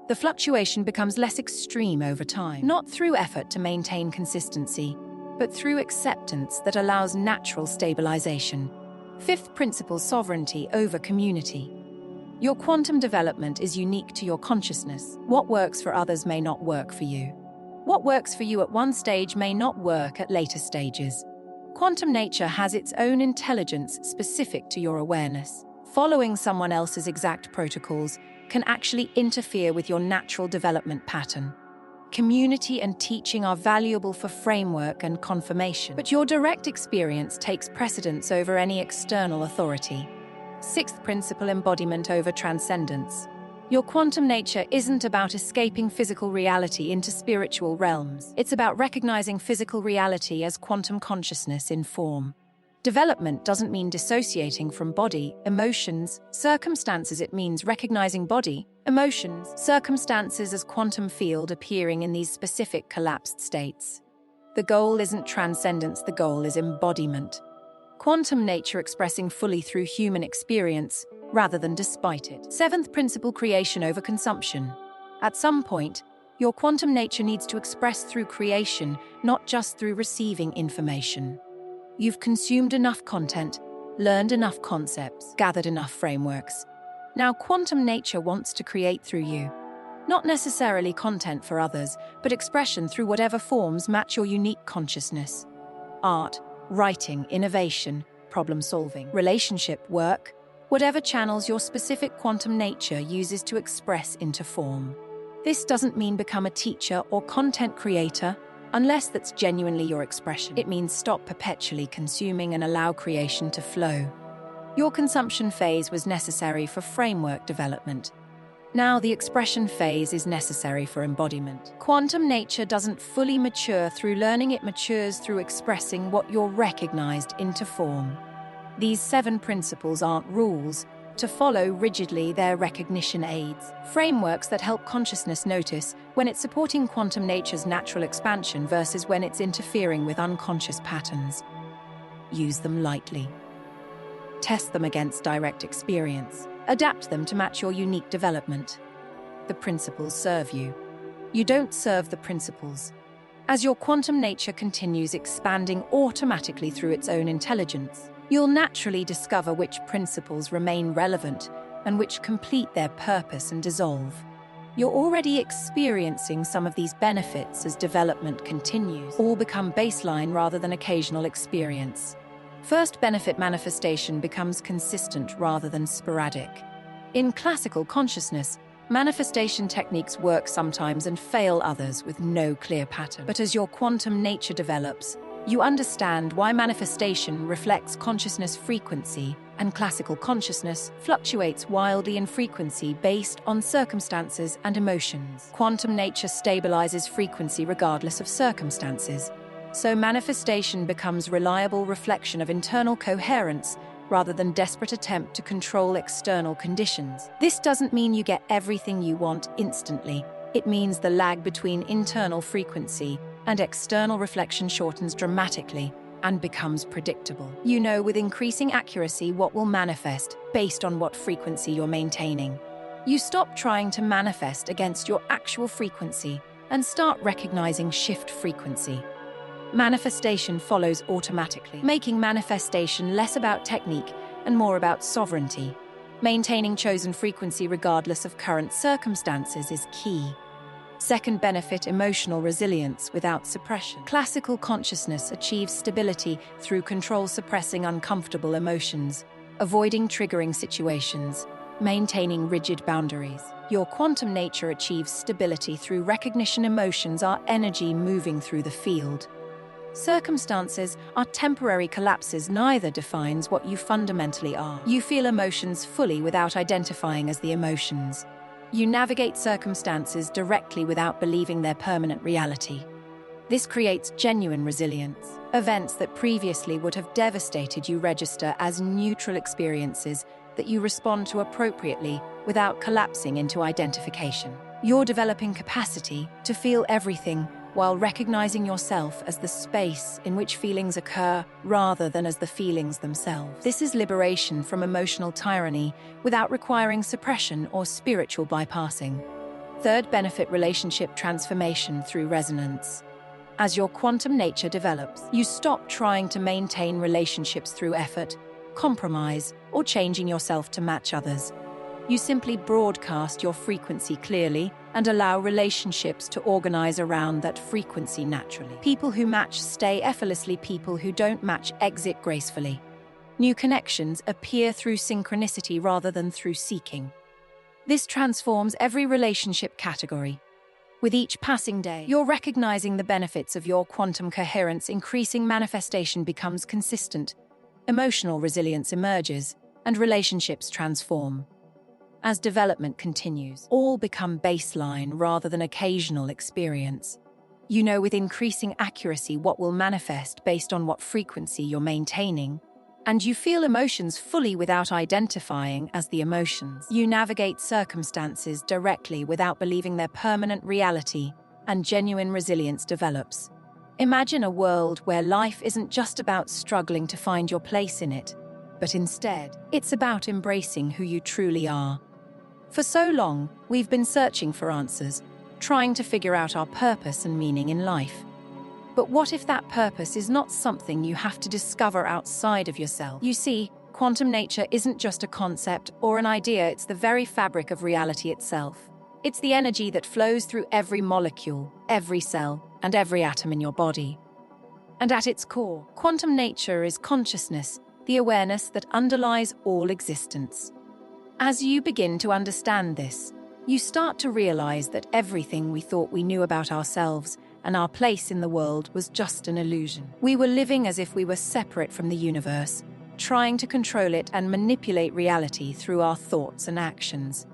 Speaker 1: The fluctuation becomes less extreme over time, not through effort to maintain consistency, but through acceptance that allows natural stabilization. Fifth principle: sovereignty over community. Your quantum development is unique to your consciousness. What works for others may not work for you. What works for you at one stage may not work at later stages. Quantum nature has its own intelligence specific to your awareness. Following someone else's exact protocols can actually interfere with your natural development pattern. Community and teaching are valuable for framework and confirmation, but your direct experience takes precedence over any external authority. Sixth principle: embodiment over transcendence. Your quantum nature isn't about escaping physical reality into spiritual realms. It's about recognizing physical reality as quantum consciousness in form. Development doesn't mean dissociating from body, emotions, circumstances. It means recognizing body, emotions, circumstances as quantum field appearing in these specific collapsed states. The goal isn't transcendence, the goal is embodiment. Quantum nature expressing fully through human experience, rather than despite it. Seventh principle: creation over consumption. At some point, your quantum nature needs to express through creation, not just through receiving information. You've consumed enough content, learned enough concepts, gathered enough frameworks. Now quantum nature wants to create through you. Not necessarily content for others, but expression through whatever forms match your unique consciousness. Art, writing, innovation, problem-solving, relationship, work, whatever channels your specific quantum nature uses to express into form. This doesn't mean become a teacher or content creator, unless that's genuinely your expression. It means stop perpetually consuming and allow creation to flow. Your consumption phase was necessary for framework development. Now the expression phase is necessary for embodiment. Quantum nature doesn't fully mature through learning, it matures through expressing what you're recognized into form. These 7 principles aren't rules. To follow rigidly, they're recognition aids, frameworks that help consciousness notice when it's supporting quantum nature's natural expansion versus when it's interfering with unconscious patterns. Use them lightly. Test them against direct experience. Adapt them to match your unique development. The principles serve you. You don't serve the principles. As your quantum nature continues expanding automatically through its own intelligence, you'll naturally discover which principles remain relevant and which complete their purpose and dissolve. You're already experiencing some of these benefits as development continues. All become baseline rather than occasional experience. First benefit, manifestation becomes consistent rather than sporadic. In classical consciousness, manifestation techniques work sometimes and fail others with no clear pattern. But as your quantum nature develops, you understand why manifestation reflects consciousness frequency, and classical consciousness fluctuates wildly in frequency based on circumstances and emotions. Quantum nature stabilizes frequency regardless of circumstances. So manifestation becomes reliable reflection of internal coherence rather than desperate attempt to control external conditions. This doesn't mean you get everything you want instantly. It means the lag between internal frequency and external reflection shortens dramatically and becomes predictable. You know with increasing accuracy what will manifest based on what frequency you're maintaining. You stop trying to manifest against your actual frequency and start recognizing shift frequency. Manifestation follows automatically, making manifestation less about technique and more about sovereignty. Maintaining chosen frequency regardless of current circumstances is key. Second benefit, emotional resilience without suppression. Classical consciousness achieves stability through control, suppressing uncomfortable emotions, avoiding triggering situations, maintaining rigid boundaries. Your quantum nature achieves stability through recognition. Emotions are energy moving through the field. Circumstances are temporary collapses. Neither defines what you fundamentally are. You feel emotions fully without identifying as the emotions. You navigate circumstances directly without believing they're permanent reality. This creates genuine resilience. Events that previously would have devastated you register as neutral experiences that you respond to appropriately without collapsing into identification. You're developing capacity to feel everything while recognizing yourself as the space in which feelings occur rather than as the feelings themselves. This is liberation from emotional tyranny without requiring suppression or spiritual bypassing. Third benefit, relationship transformation through resonance. As your quantum nature develops, you stop trying to maintain relationships through effort, compromise, or changing yourself to match others. You simply broadcast your frequency clearly and allow relationships to organize around that frequency naturally. People who match stay effortlessly, people who don't match exit gracefully. New connections appear through synchronicity rather than through seeking. This transforms every relationship category. With each passing day, you're recognizing the benefits of your quantum coherence. Increasing manifestation becomes consistent. Emotional resilience emerges, and relationships transform. As development continues, all become baseline rather than occasional experience. You know with increasing accuracy what will manifest based on what frequency you're maintaining, and you feel emotions fully without identifying as the emotions. You navigate circumstances directly without believing they're permanent reality, and genuine resilience develops. Imagine a world where life isn't just about struggling to find your place in it, but instead, it's about embracing who you truly are. For so long, we've been searching for answers, trying to figure out our purpose and meaning in life. But what if that purpose is not something you have to discover outside of yourself? You see, Quantum nature isn't just a concept or an idea, it's the very fabric of reality itself. It's the energy that flows through every molecule, every cell, and every atom in your body. And at its core, quantum nature is consciousness, the awareness that underlies all existence. As you begin to understand this, you start to realize that everything we thought we knew about ourselves and our place in the world was just an illusion. We were living as if we were separate from the universe, trying to control it and manipulate reality through our thoughts and actions.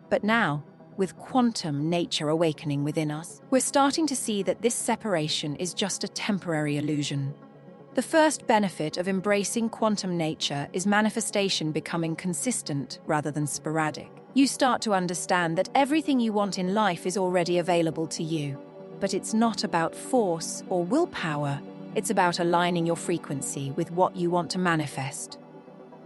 Speaker 1: But now, with quantum nature awakening within us, we're starting to see that this separation is just a temporary illusion. The first benefit of embracing quantum nature is manifestation becoming consistent rather than sporadic. You start to understand that everything you want in life is already available to you. But it's not about force or willpower, it's about aligning your frequency with what you want to manifest.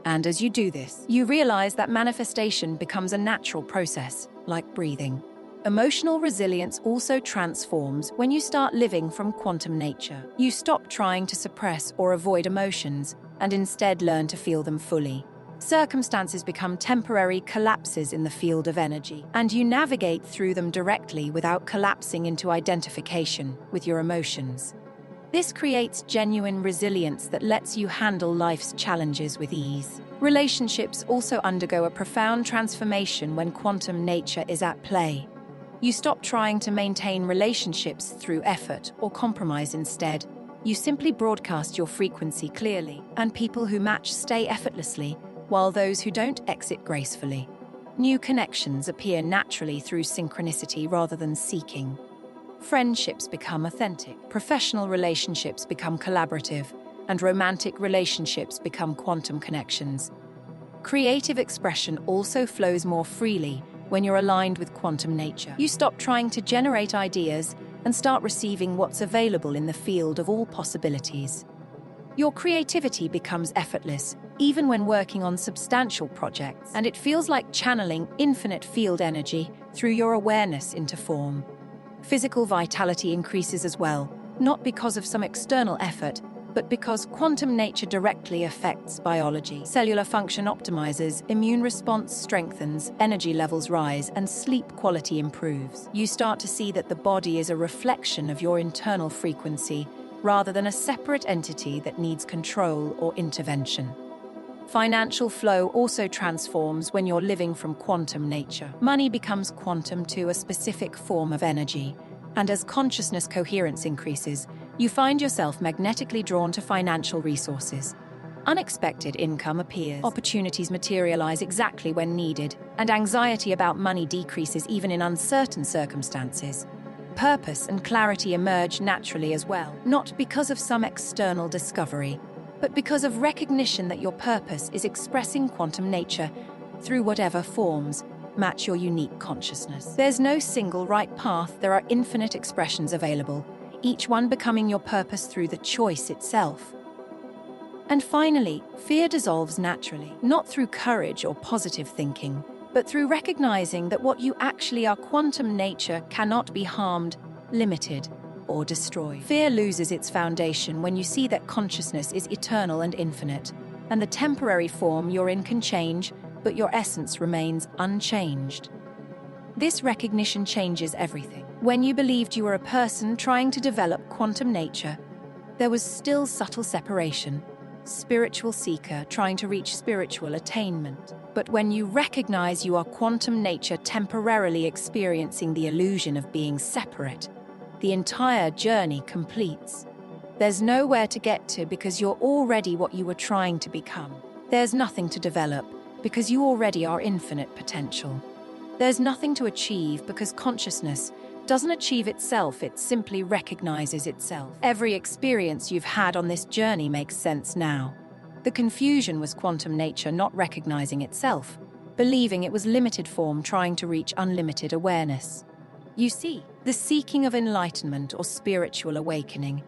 Speaker 1: And as you do this, you realize that manifestation becomes a natural process, like breathing. Emotional resilience also transforms when you start living from quantum nature. You stop trying to suppress or avoid emotions and instead learn to feel them fully. Circumstances become temporary collapses in the field of energy, and you navigate through them directly without collapsing into identification with your emotions. This creates genuine resilience that lets you handle life's challenges with ease. Relationships also undergo a profound transformation when quantum nature is at play. You stop trying to maintain relationships through effort or compromise instead. You simply broadcast your frequency clearly, and people who match stay effortlessly, while those who don't exit gracefully. New connections appear naturally through synchronicity rather than seeking. Friendships become authentic, professional relationships become collaborative, and romantic relationships become quantum connections. Creative expression also flows more freely when you're aligned with quantum nature. You stop trying to generate ideas and start receiving what's available in the field of all possibilities. Your creativity becomes effortless, even when working on substantial projects, and it feels like channeling infinite field energy through your awareness into form. Physical vitality increases as well, not because of some external effort, but because quantum nature directly affects biology. Cellular function optimizes, immune response strengthens, energy levels rise, and sleep quality improves. You start to see that the body is a reflection of your internal frequency, rather than a separate entity that needs control or intervention. Financial flow also transforms when you're living from quantum nature. Money becomes quantum to a specific form of energy, and as consciousness coherence increases, you find yourself magnetically drawn to financial resources. Unexpected income appears, opportunities materialize exactly when needed, and anxiety about money decreases even in uncertain circumstances. Purpose and clarity emerge naturally as well, not because of some external discovery, but because of recognition that your purpose is expressing quantum nature through whatever forms match your unique consciousness. There's no single right path, there are infinite expressions available, each one becoming your purpose through the choice itself. And finally, fear dissolves naturally, not through courage or positive thinking, but through recognizing that what you actually are, quantum nature, cannot be harmed, limited, or destroyed. Fear loses its foundation when you see that consciousness is eternal and infinite, and the temporary form you're in can change, but your essence remains unchanged. This recognition changes everything. When you believed you were a person trying to develop quantum nature, there was still subtle separation, spiritual seeker trying to reach spiritual attainment. But when you recognize you are quantum nature temporarily experiencing the illusion of being separate, the entire journey completes. There's nowhere to get to because you're already what you were trying to become. There's nothing to develop because you already are infinite potential. There's nothing to achieve because consciousness doesn't achieve itself, it simply recognizes itself. Every experience you've had on this journey makes sense now. The confusion was quantum nature not recognizing itself, believing it was limited form trying to reach unlimited awareness. You see, the seeking of enlightenment or spiritual awakening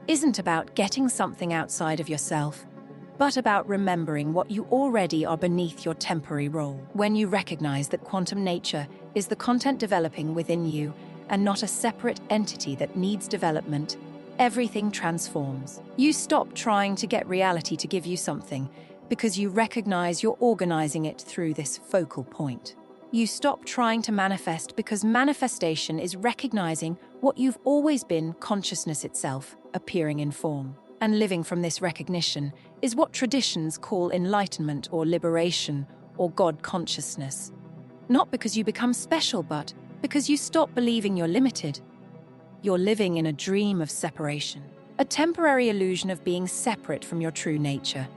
Speaker 1: isn't about getting something outside of yourself, but about remembering what you already are beneath your temporary role. When you recognize that quantum nature is the content developing within you and not a separate entity that needs development, everything transforms. You stop trying to get reality to give you something because you recognize you're organizing it through this focal point. You stop trying to manifest because manifestation is recognizing what you've always been, consciousness itself, appearing in form. And living from this recognition is what traditions call enlightenment or liberation or God consciousness. Not because you become special, but because you stop believing you're limited. You're living in a dream of separation, a temporary illusion of being separate from your true nature.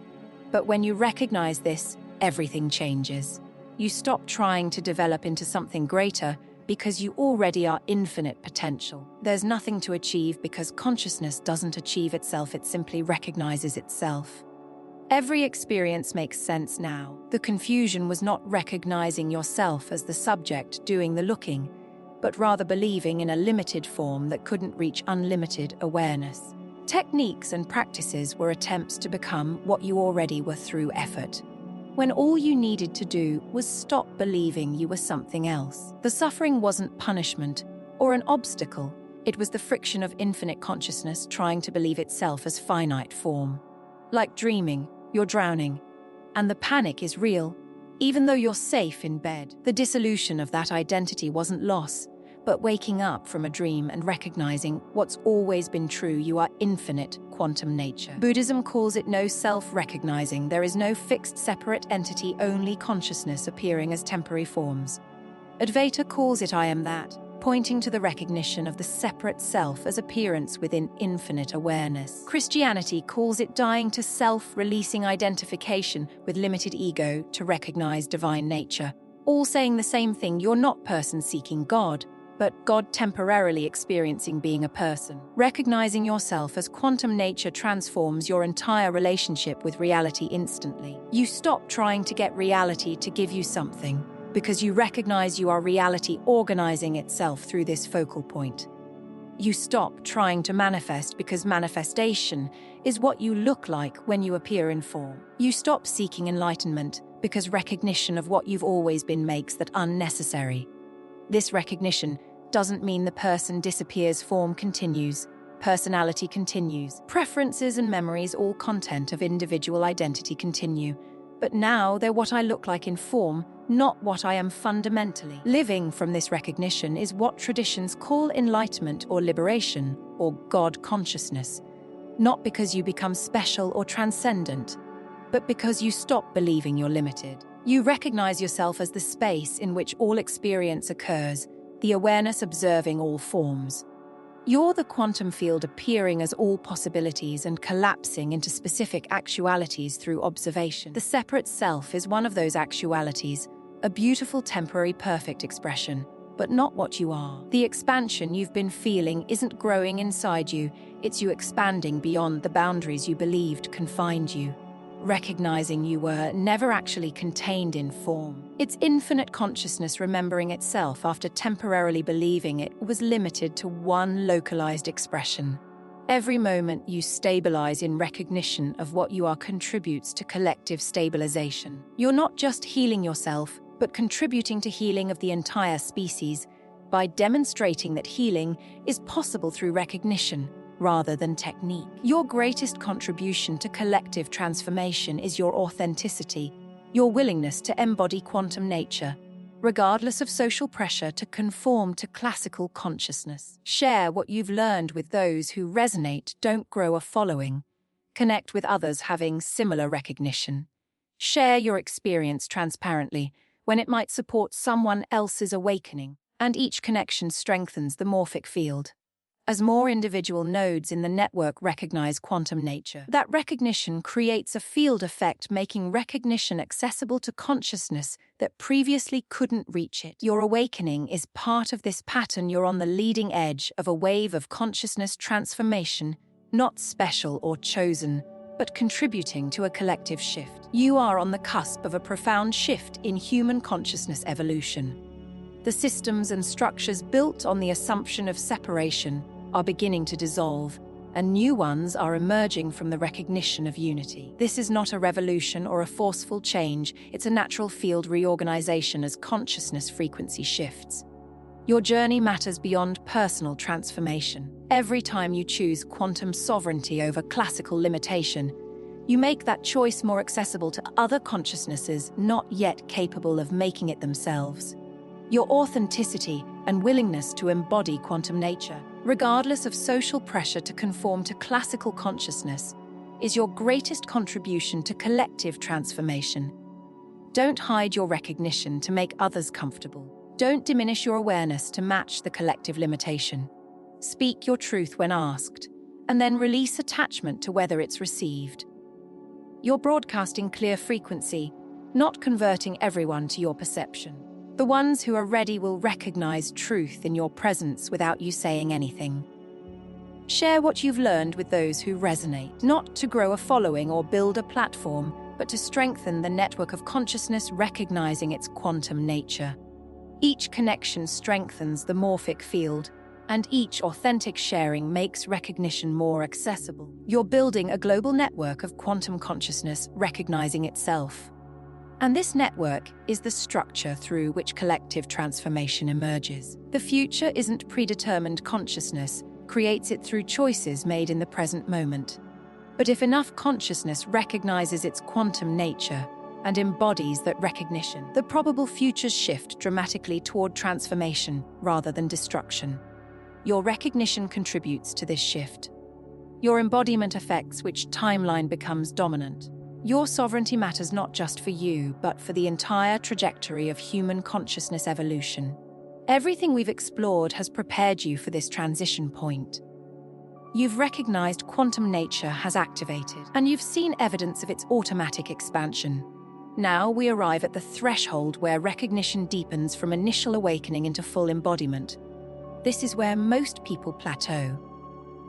Speaker 1: But when you recognize this, everything changes. You stop trying to develop into something greater because you already are infinite potential. There's nothing to achieve because consciousness doesn't achieve itself, it simply recognizes itself. Every experience makes sense now. The confusion was not recognizing yourself as the subject doing the looking, but rather believing in a limited form that couldn't reach unlimited awareness. Techniques and practices were attempts to become what you already were through effort, when all you needed to do was stop believing you were something else. The suffering wasn't punishment or an obstacle, it was the friction of infinite consciousness trying to believe itself as finite form. Like dreaming, you're drowning, and the panic is real, even though you're safe in bed. The dissolution of that identity wasn't loss, but waking up from a dream and recognizing what's always been true: you are infinite quantum nature. Buddhism calls it no self-recognizing. There is no fixed separate entity, only consciousness appearing as temporary forms. Advaita calls it I am that, pointing to the recognition of the separate self as appearance within infinite awareness. Christianity calls it dying to self, releasing identification with limited ego to recognize divine nature. All saying the same thing: you're not person seeking God, but God temporarily experiencing being a person. Recognizing yourself as quantum nature transforms your entire relationship with reality instantly. You stop trying to get reality to give you something, because you recognize you are reality organizing itself through this focal point. You stop trying to manifest because manifestation is what you look like when you appear in form. You stop seeking enlightenment because recognition of what you've always been makes that unnecessary. This recognition doesn't mean the person disappears, form continues, personality continues, preferences and memories, all content of individual identity continue. But now they're what I look like in form, not what I am fundamentally. Living from this recognition is what traditions call enlightenment or liberation or God consciousness. Not because you become special or transcendent, but because you stop believing you're limited. You recognize yourself as the space in which all experience occurs, the awareness observing all forms. You're the quantum field appearing as all possibilities and collapsing into specific actualities through observation. The separate self is one of those actualities, a beautiful temporary perfect expression, but not what you are. The expansion you've been feeling isn't growing inside you, it's you expanding beyond the boundaries you believed confined you. Recognizing you were never actually contained in form. It's infinite consciousness remembering itself after temporarily believing it was limited to one localized expression. Every moment you stabilize in recognition of what you are contributes to collective stabilization. You're not just healing yourself, but contributing to healing of the entire species by demonstrating that healing is possible through recognition rather than technique. Your greatest contribution to collective transformation is your authenticity, your willingness to embody quantum nature, regardless of social pressure to conform to classical consciousness. Share what you've learned with those who resonate, don't grow a following. Connect with others having similar recognition. Share your experience transparently when it might support someone else's awakening, and each connection strengthens the morphic field. As more individual nodes in the network recognize quantum nature, that recognition creates a field effect, making recognition accessible to consciousness that previously couldn't reach it. Your awakening is part of this pattern. You're on the leading edge of a wave of consciousness transformation, not special or chosen, but contributing to a collective shift. You are on the cusp of a profound shift in human consciousness evolution. The systems and structures built on the assumption of separation are beginning to dissolve, and new ones are emerging from the recognition of unity. This is not a revolution or a forceful change, it's a natural field reorganization as consciousness frequency shifts. Your journey matters beyond personal transformation. Every time you choose quantum sovereignty over classical limitation, You make that choice more accessible to other consciousnesses not yet capable of making it themselves. Your authenticity and willingness to embody quantum nature, regardless of social pressure to conform to classical consciousness, is your greatest contribution to collective transformation. Don't hide your recognition to make others comfortable. Don't diminish your awareness to match the collective limitation. Speak your truth when asked, and then release attachment to whether it's received. You're broadcasting clear frequency, not converting everyone to your perception. The ones who are ready will recognize truth in your presence without you saying anything. Share what you've learned with those who resonate, not to grow a following or build a platform, but to strengthen the network of consciousness recognizing its quantum nature. Each connection strengthens the morphic field, and each authentic sharing makes recognition more accessible. You're building a global network of quantum consciousness recognizing itself. And this network is the structure through which collective transformation emerges. The future isn't predetermined consciousness, creates it through choices made in the present moment. But if enough consciousness recognizes its quantum nature and embodies that recognition, the probable futures shift dramatically toward transformation rather than destruction. Your recognition contributes to this shift. Your embodiment affects which timeline becomes dominant. Your sovereignty matters not just for you, but for the entire trajectory of human consciousness evolution. Everything we've explored has prepared you for this transition point. You've recognized quantum nature has activated, and you've seen evidence of its automatic expansion. Now we arrive at the threshold where recognition deepens from initial awakening into full embodiment. This is where most people plateau.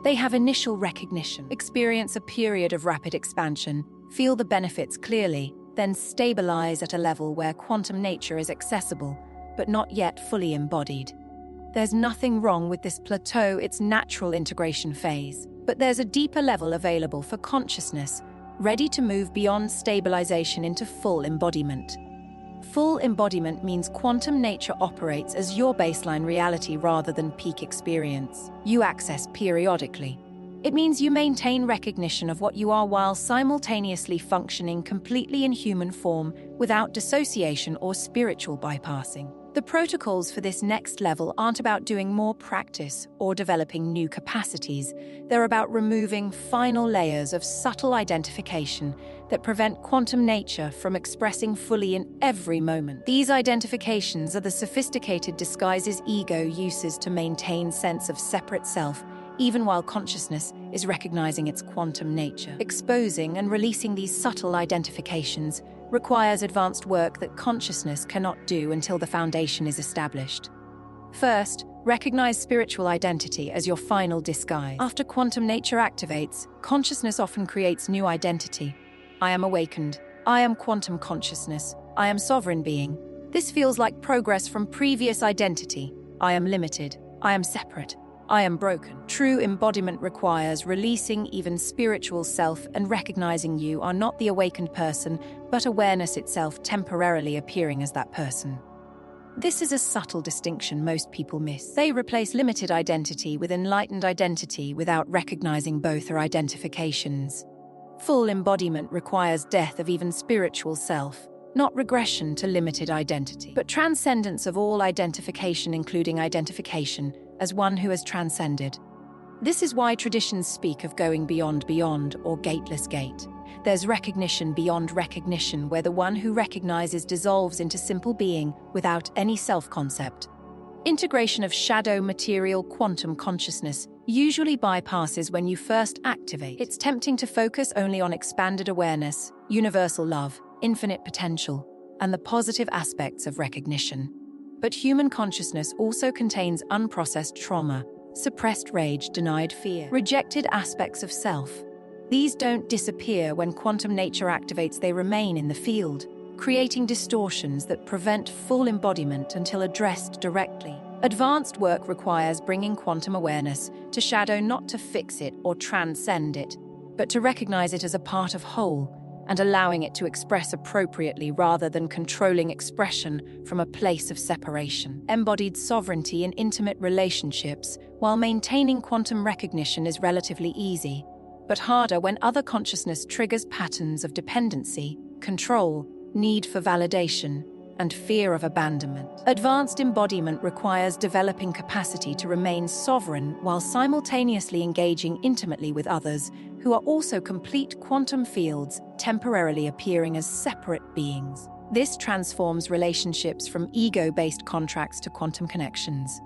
Speaker 1: They have initial recognition, experience a period of rapid expansion, feel the benefits clearly, then stabilize at a level where quantum nature is accessible, but not yet fully embodied. There's nothing wrong with this plateau, its natural integration phase, but there's a deeper level available for consciousness, ready to move beyond stabilization into full embodiment. Full embodiment means quantum nature operates as your baseline reality rather than peak experience. You access periodically. It means you maintain recognition of what you are while simultaneously functioning completely in human form without dissociation or spiritual bypassing. The protocols for this next level aren't about doing more practice or developing new capacities. They're about removing final layers of subtle identification that prevent quantum nature from expressing fully in every moment. These identifications are the sophisticated disguises ego uses to maintain sense of separate self, even while consciousness is recognizing its quantum nature. Exposing and releasing these subtle identifications requires advanced work that consciousness cannot do until the foundation is established. First, recognize spiritual identity as your final disguise. After quantum nature activates, consciousness often creates new identity. I am awakened. I am quantum consciousness. I am sovereign being. This feels like progress from previous identity. I am limited. I am separate. I am broken. True embodiment requires releasing even spiritual self and recognizing you are not the awakened person, but awareness itself temporarily appearing as that person. This is a subtle distinction most people miss. They replace limited identity with enlightened identity without recognizing both are identifications. Full embodiment requires death of even spiritual self, not regression to limited identity, but transcendence of all identification, including identification as one who has transcended. This is why traditions speak of going beyond or gateless gate. There's recognition beyond recognition, where the one who recognizes dissolves into simple being without any self-concept. Integration of shadow material quantum consciousness usually bypasses when you first activate. It's tempting to focus only on expanded awareness, universal love, infinite potential, and the positive aspects of recognition. But human consciousness also contains unprocessed trauma, suppressed rage, denied fear, rejected aspects of self. These don't disappear when quantum nature activates, they remain in the field, creating distortions that prevent full embodiment until addressed directly. Advanced work requires bringing quantum awareness to shadow, not to fix it or transcend it, but to recognize it as a part of whole and allowing it to express appropriately rather than controlling expression from a place of separation. Embodied sovereignty in intimate relationships, while maintaining quantum recognition, is relatively easy. but harder when other consciousness triggers patterns of dependency, control, need for validation, and fear of abandonment. Advanced embodiment requires developing capacity to remain sovereign while simultaneously engaging intimately with others who are also complete quantum fields, temporarily appearing as separate beings. This transforms relationships from ego-based contracts to quantum connections.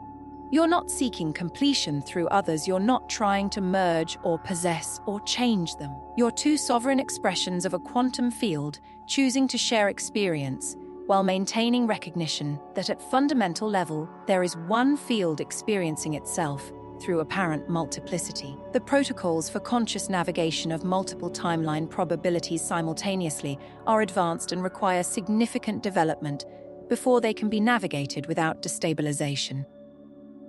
Speaker 1: You're not seeking completion through others, you're not trying to merge or possess or change them. You're two sovereign expressions of a quantum field, choosing to share experience, while maintaining recognition that at fundamental level, there is one field experiencing itself through apparent multiplicity. The protocols for conscious navigation of multiple timeline probabilities simultaneously are advanced and require significant development before they can be navigated without destabilization.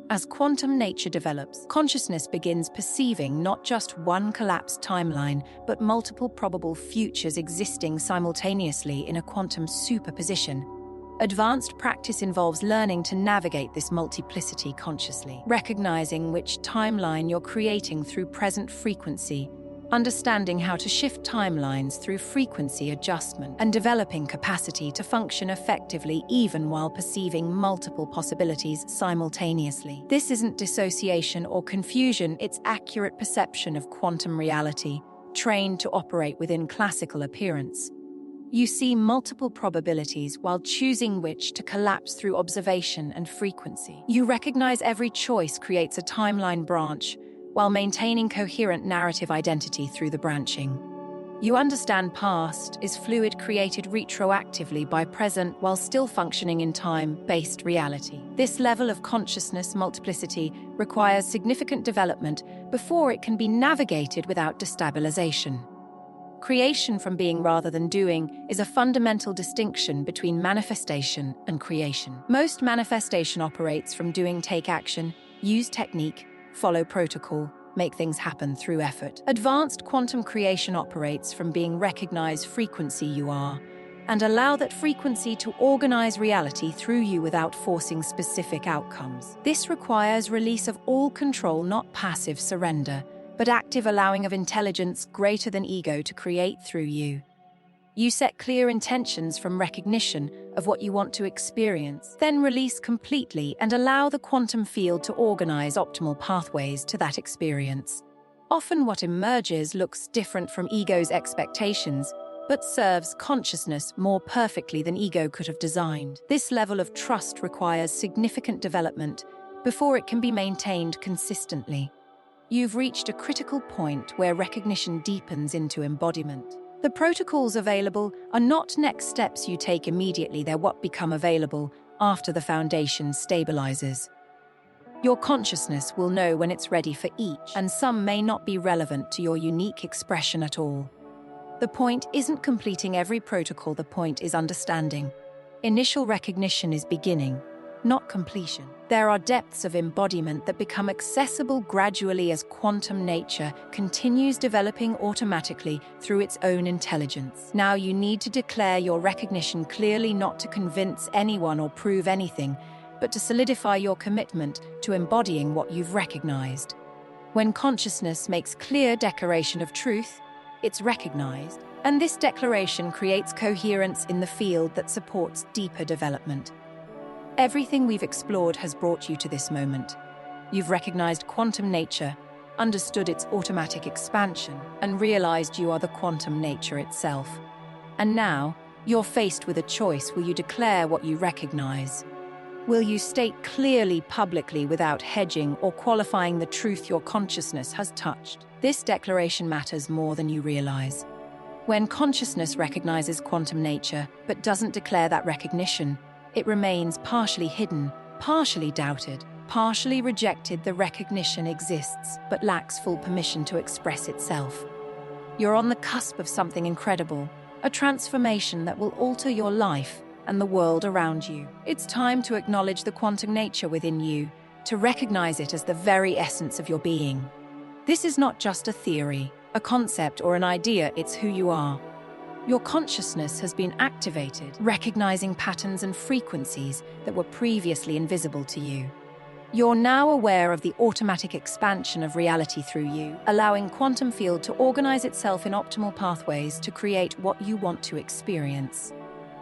Speaker 1: As quantum nature develops, consciousness begins perceiving not just one collapsed timeline, but multiple probable futures existing simultaneously in a quantum superposition. Advanced practice involves learning to navigate this multiplicity consciously, recognizing which timeline you're creating through present frequency, understanding how to shift timelines through frequency adjustment, and developing capacity to function effectively even while perceiving multiple possibilities simultaneously. This isn't dissociation or confusion, it's accurate perception of quantum reality, trained to operate within classical appearance. You see multiple probabilities while choosing which to collapse through observation and frequency. You recognize every choice creates a timeline branch, while maintaining coherent narrative identity through the branching. You understand past is fluid created retroactively by present while still functioning in time-based reality. This level of consciousness multiplicity requires significant development before it can be navigated without destabilization. Creation from being rather than doing is a fundamental distinction between manifestation and creation. Most manifestation operates from doing, take action, use technique, follow protocol, make things happen through effort. Advanced quantum creation operates from being recognized frequency you are, and allow that frequency to organize reality through you without forcing specific outcomes. This requires release of all control, not passive surrender, but active allowing of intelligence greater than ego to create through you. You set clear intentions from recognition of what you want to experience, then release completely and allow the quantum field to organize optimal pathways to that experience. Often what emerges looks different from ego's expectations, but serves consciousness more perfectly than ego could have designed. This level of trust requires significant development before it can be maintained consistently. You've reached a critical point where recognition deepens into embodiment. The protocols available are not next steps you take immediately, they're what become available after the foundation stabilizes. Your consciousness will know when it's ready for each, and some may not be relevant to your unique expression at all. The point isn't completing every protocol, the point is understanding. Initial recognition is beginning, not completion. There are depths of embodiment that become accessible gradually as quantum nature continues developing automatically through its own intelligence. Now you need to declare your recognition clearly, not to convince anyone or prove anything, but to solidify your commitment to embodying what you've recognized. When consciousness makes clear declaration of truth, it's recognized, and this declaration creates coherence in the field that supports deeper development. Everything we've explored has brought you to this moment. You've recognized quantum nature, understood its automatic expansion, and realized you are the quantum nature itself. And now, you're faced with a choice. Will you declare what you recognize? Will you state clearly publicly without hedging or qualifying the truth your consciousness has touched? This declaration matters more than you realize. When consciousness recognizes quantum nature but doesn't declare that recognition, it remains partially hidden, partially doubted, partially rejected. The recognition exists, but lacks full permission to express itself. You're on the cusp of something incredible, a transformation that will alter your life and the world around you. It's time to acknowledge the quantum nature within you, to recognize it as the very essence of your being. This is not just a theory, a concept, or an idea, it's who you are. Your consciousness has been activated, recognizing patterns and frequencies that were previously invisible to you. You're now aware of the automatic expansion of reality through you, allowing quantum field to organize itself in optimal pathways to create what you want to experience.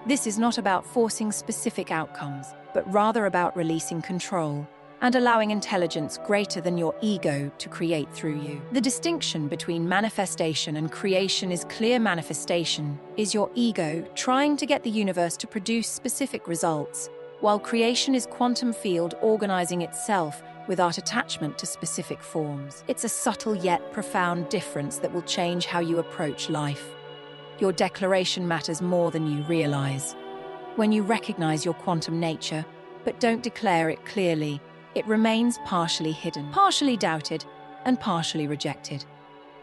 Speaker 1: This is not about forcing specific outcomes, but rather about releasing control and allowing intelligence greater than your ego to create through you. The distinction between manifestation and creation is clear. Manifestation is your ego trying to get the universe to produce specific results, while creation is quantum field organizing itself without attachment to specific forms. It's a subtle yet profound difference that will change how you approach life. Your declaration matters more than you realize. When you recognize your quantum nature, but don't declare it clearly, it remains partially hidden, partially doubted, and partially rejected.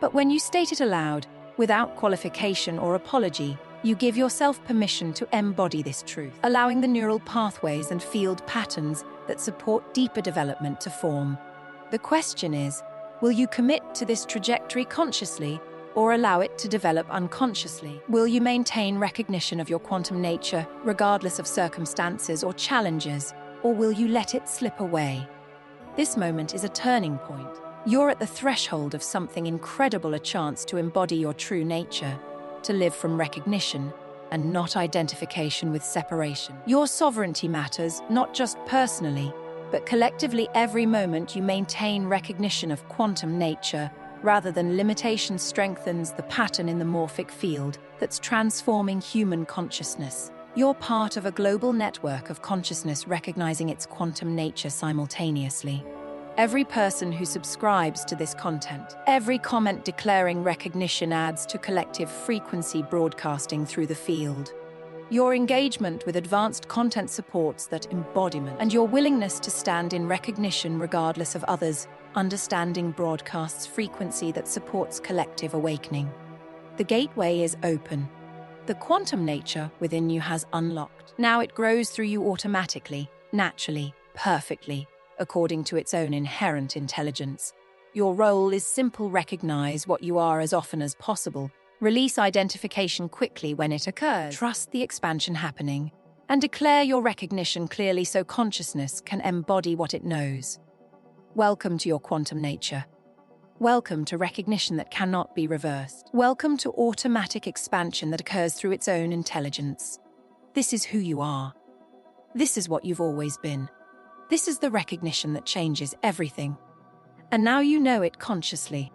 Speaker 1: But when you state it aloud, without qualification or apology, you give yourself permission to embody this truth, allowing the neural pathways and field patterns that support deeper development to form. The question is, will you commit to this trajectory consciously or allow it to develop unconsciously? Will you maintain recognition of your quantum nature, regardless of circumstances or challenges, or will you let it slip away? This moment is a turning point. You're at the threshold of something incredible, a chance to embody your true nature, to live from recognition and not identification with separation. Your sovereignty matters, not just personally, but collectively. Every moment you maintain recognition of quantum nature, rather than limitation, strengthens the pattern in the morphic field that's transforming human consciousness. You're part of a global network of consciousness recognizing its quantum nature simultaneously. Every person who subscribes to this content, every comment declaring recognition adds to collective frequency broadcasting through the field. Your engagement with advanced content supports that embodiment, and your willingness to stand in recognition regardless of others' understanding broadcasts frequency that supports collective awakening. The gateway is open. The quantum nature within you has unlocked. Now it grows through you automatically, naturally, perfectly, according to its own inherent intelligence. Your role is simple: recognize what you are as often as possible, release identification quickly when it occurs, trust the expansion happening, and declare your recognition clearly so consciousness can embody what it knows. Welcome to your quantum nature. Welcome to recognition that cannot be reversed. Welcome to automatic expansion that occurs through its own intelligence. This is who you are. This is what you've always been. This is the recognition that changes everything. And now you know it consciously.